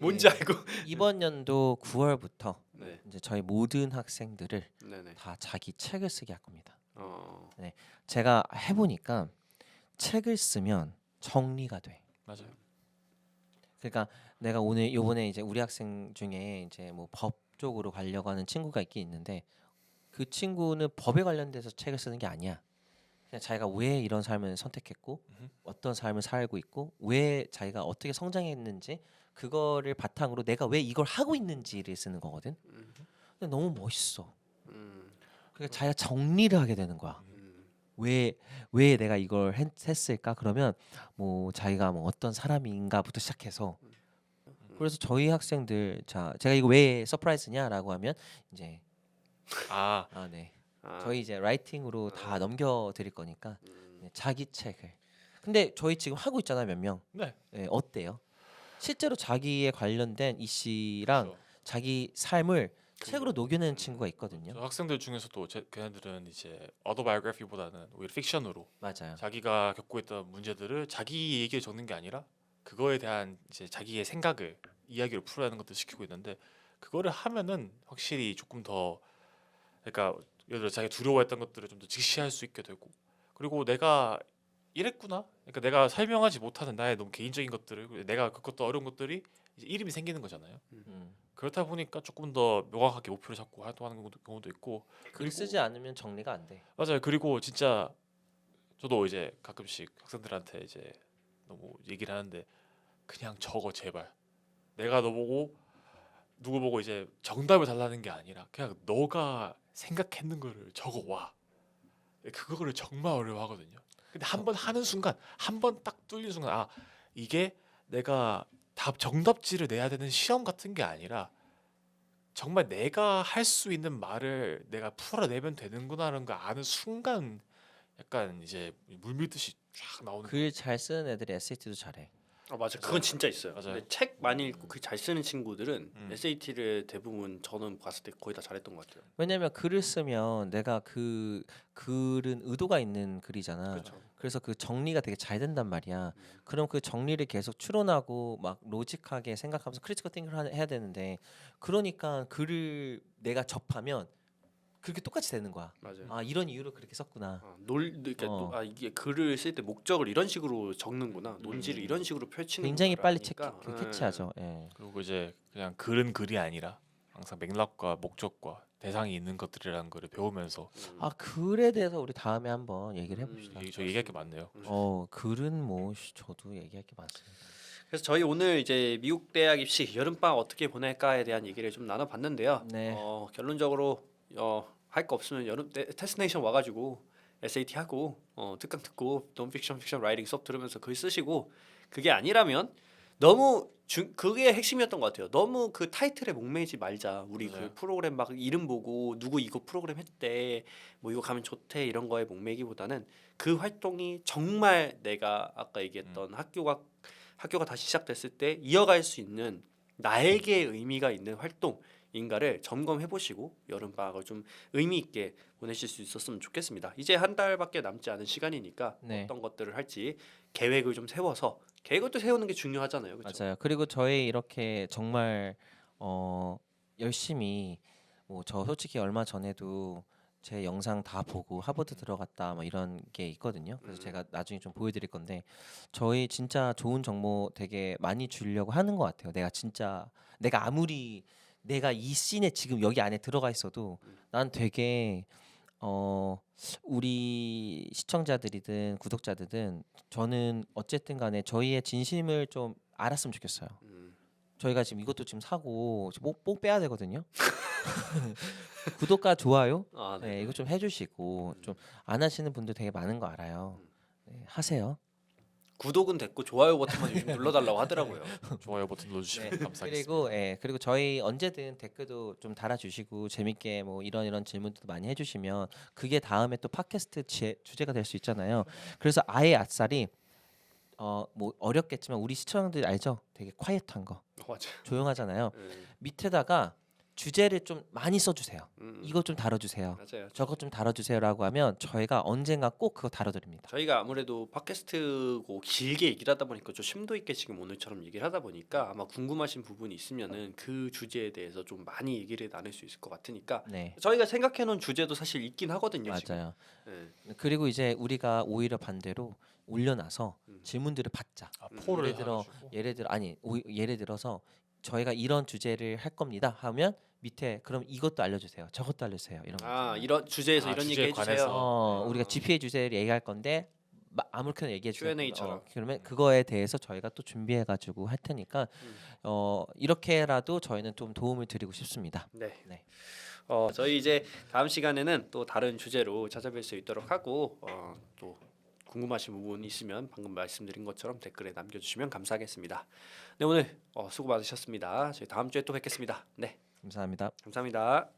뭔지 예. 알고. 이번 연도 9월부터 네, 이제 저희 모든 학생들을 네네. 다 자기 책을 쓰게 할 겁니다. 어, 제가 해보니까 책을 쓰면 정리가 돼. 맞아요. 그러니까 내가 오늘 요번에 이제 우리 학생 중에 이제 뭐 법 쪽으로 가려고 하는 친구가 있긴 있는데 그 친구는 법에 관련돼서 책을 쓰는 게 아니야. 그냥 자기가 왜 이런 삶을 선택했고 어떤 삶을 살고 있고 왜 자기가 어떻게 성장했는지 그거를 바탕으로 내가 왜 이걸 하고 있는지를 쓰는 거거든. 근데 너무 멋있어. 그러니까 자기가 정리를 하게 되는 거야. 왜 내가 이걸 했을까? 그러면 뭐 자기가 뭐 어떤 사람인가부터 시작해서 그래서 저희 학생들 자 제가 이거 왜 서프라이즈냐라고 하면 이제 네. 아, 저희 이제 라이팅으로 다 넘겨 드릴 거니까 자기 책을. 근데 저희 지금 하고 있잖아요, 몇 명. 네. 네, 어때요? 실제로 자기에 관련된 이씨랑 그렇죠. 자기 삶을 책으로 녹여내는 친구가 있거든요. 저 학생들 중에서도 걔네들은 이제 어토바이오그래피보다는 오히려 픽션으로 맞아요. 자기가 겪고 있던 문제들을 자기 얘기를 적는 게 아니라 그거에 대한 이제 자기의 생각을 이야기를 풀어내는 것도 시키고 있는데 그거를 하면은 확실히 조금 더 그러니까 예를 들어 자기가 두려워했던 것들을 좀 더 직시할 수 있게 되고 그리고 내가 이랬구나 그러니까 내가 설명하지 못하는 나의 너무 개인적인 것들을 내가 그것도 어려운 것들이 이제 이름이 생기는 거잖아요. 그렇다 보니까 조금 더 명확하게 목표를 잡고 활동하는 경우도 있고 글 쓰지 않으면 정리가 안 돼. 맞아요. 그리고 진짜 저도 이제 가끔씩 학생들한테 이제 너무 얘기를 하는데 그냥 적어 제발. 내가 너 보고 누구 보고 이제 정답을 달라는 게 아니라 그냥 너가 생각했는 거를 적어 와. 그거를 정말 어려워하거든요. 근데 한 번 하는 순간 한 번 딱 뚫리는 순간 이게 내가 답 정답지를 내야 되는 시험 같은 게 아니라 정말 내가 할 수 있는 말을 내가 풀어내면 되는구나라는 걸 아는 순간 약간 이제 물밀듯이 쫙 나오는 글 잘 쓰는 애들이 SAT도 잘해. 맞아. 그건 진짜 있어요. 맞아요. 근데 책 많이 읽고 그 잘 쓰는 친구들은 음. SAT를 대부분 저는 봤을 때 거의 다 잘했던 것 같아요. 왜냐면 글을 쓰면 내가 그 글은 의도가 있는 글이잖아. 그렇죠. 그래서 그 정리가 되게 잘 된단 말이야. 그럼 그 정리를 계속 추론하고 막 로직하게 생각하면서 크리티컬 띵킹을 해야 되는데 그러니까 글을 내가 접하면 그렇게 똑같이 되는 거야. 맞아요. 이런 이유로 그렇게 썼구나. 그러니까 어. 이게 글을 쓸 때 목적을 이런 식으로 적는구나. 논지를 이런 식으로 펼치는 굉장히 빨리 하니까. 캐치하죠. 예. 그리고 이제 그냥 글은 글이 아니라 항상 맥락과 목적과 대상이 있는 것들이라는 거를 배우면서 글에 대해서 우리 다음에 한번 얘기를 해봅시다. 저 얘기할 게 많네요. 글은 뭐 저도 얘기할 게 많습니다. 그래서 저희 오늘 이제 미국 대학 입시 여름방학 어떻게 보낼까에 대한 얘기를 좀 나눠봤는데요. 네. 결론적으로 할 거 없으면 여름 때 테스트네이션 와가지고 SAT 하고 특강 듣고 논픽션 픽션 라이팅 수업 들으면서 글 쓰시고 그게 아니라면 너무 그게 핵심이었던 것 같아요. 너무 그 타이틀에 목매지 말자. 우리 맞아요. 그 프로그램 막 이름 보고 누구 이거 프로그램 했대 뭐 이거 가면 좋대 이런 거에 목매기보다는 그 활동이 정말 내가 아까 얘기했던 학교가 다시 시작됐을 때 이어갈 수 있는 나에게 의미가 있는 활동인가를 점검해 보시고 여름 방학을 좀 의미 있게 보내실 수 있었으면 좋겠습니다. 이제 한 달밖에 남지 않은 시간이니까 네. 어떤 것들을 할지 계획을 좀 세워서 계획을 또 세우는 게 중요하잖아요. 그렇죠? 맞아요. 그리고 저희 이렇게 정말 열심히 뭐 저 솔직히 얼마 전에도 제 영상 다 보고 하버드 들어갔다 뭐 이런 게 있거든요. 그래서 제가 나중에 좀 보여드릴 건데 저희 진짜 좋은 정보 되게 많이 주려고 하는 것 같아요. 내가 아무리 내가 이 씬에 지금 여기 안에 들어가 있어도 난 되게 우리 시청자들이든 구독자들든 저는 어쨌든 간에 저희의 진심을 좀 알았으면 좋겠어요. 저희가 지금 이것도 지금 사고 뽕 빼야 되거든요. 구독과 좋아요 네. 이거 좀 해주시고 좀 안 하시는 분들 되게 많은 거 알아요. 네, 하세요. 구독은 됐고 좋아요 버튼만 요즘 눌러달라고 하더라고요. 좋아요 버튼 눌러주시면 네. 감사하겠습니다. 그리고 저희 언제든 댓글도 좀 달아주시고 재밌게 뭐 이런 질문도 많이 해주시면 그게 다음에 또 팟캐스트 주제가 될 수 있잖아요. 그래서 아예 아싸리 뭐 어렵겠지만 우리 시청자들 알죠? 되게 콰이트한 거, 맞아. 조용하잖아요. 밑에다가 주제를 좀 많이 써주세요. 음, 이거 좀 다뤄주세요. 맞아요. 저거 좀 다뤄주세요라고 하면 저희가 언젠가 꼭 그거 다뤄드립니다. 저희가 아무래도 팟캐스트고 길게 얘기를 하다 보니까 좀 심도 있게 지금 오늘처럼 얘기를 하다 보니까 아마 궁금하신 부분이 있으면은 그 주제에 대해서 좀 많이 얘기를 나눌 수 있을 것 같으니까 네, 저희가 생각해놓은 주제도 사실 있긴 하거든요. 지금. 맞아요. 네. 그리고 이제 우리가 오히려 반대로 올려놔서 질문들을 받자. 포를 예를 들어 해가지고. 예를 들어서 저희가 이런 주제를 할 겁니다 하면 밑에 그럼 이것도 알려주세요, 저것도 알려주세요 이런 거. 아 이런 주제에서 아, 이런 주제에 얘기 해주세요. 관해서. 우리가 GPA 주제를 얘기할 건데 아무렇게나 얘기해 주세요. Q&A처럼. 그러면 그거에 대해서 저희가 또 준비해 가지고 할 테니까 이렇게라도 저희는 좀 도움을 드리고 싶습니다. 네. 네. 저희 이제 다음 시간에는 또 다른 주제로 찾아뵐 수 있도록 하고 또 궁금하신 부분이 있으면 방금 말씀드린 것처럼 댓글에 남겨주시면 감사하겠습니다. 네 오늘 수고 많으셨습니다. 저희 다음 주에 또 뵙겠습니다. 네 감사합니다. 감사합니다.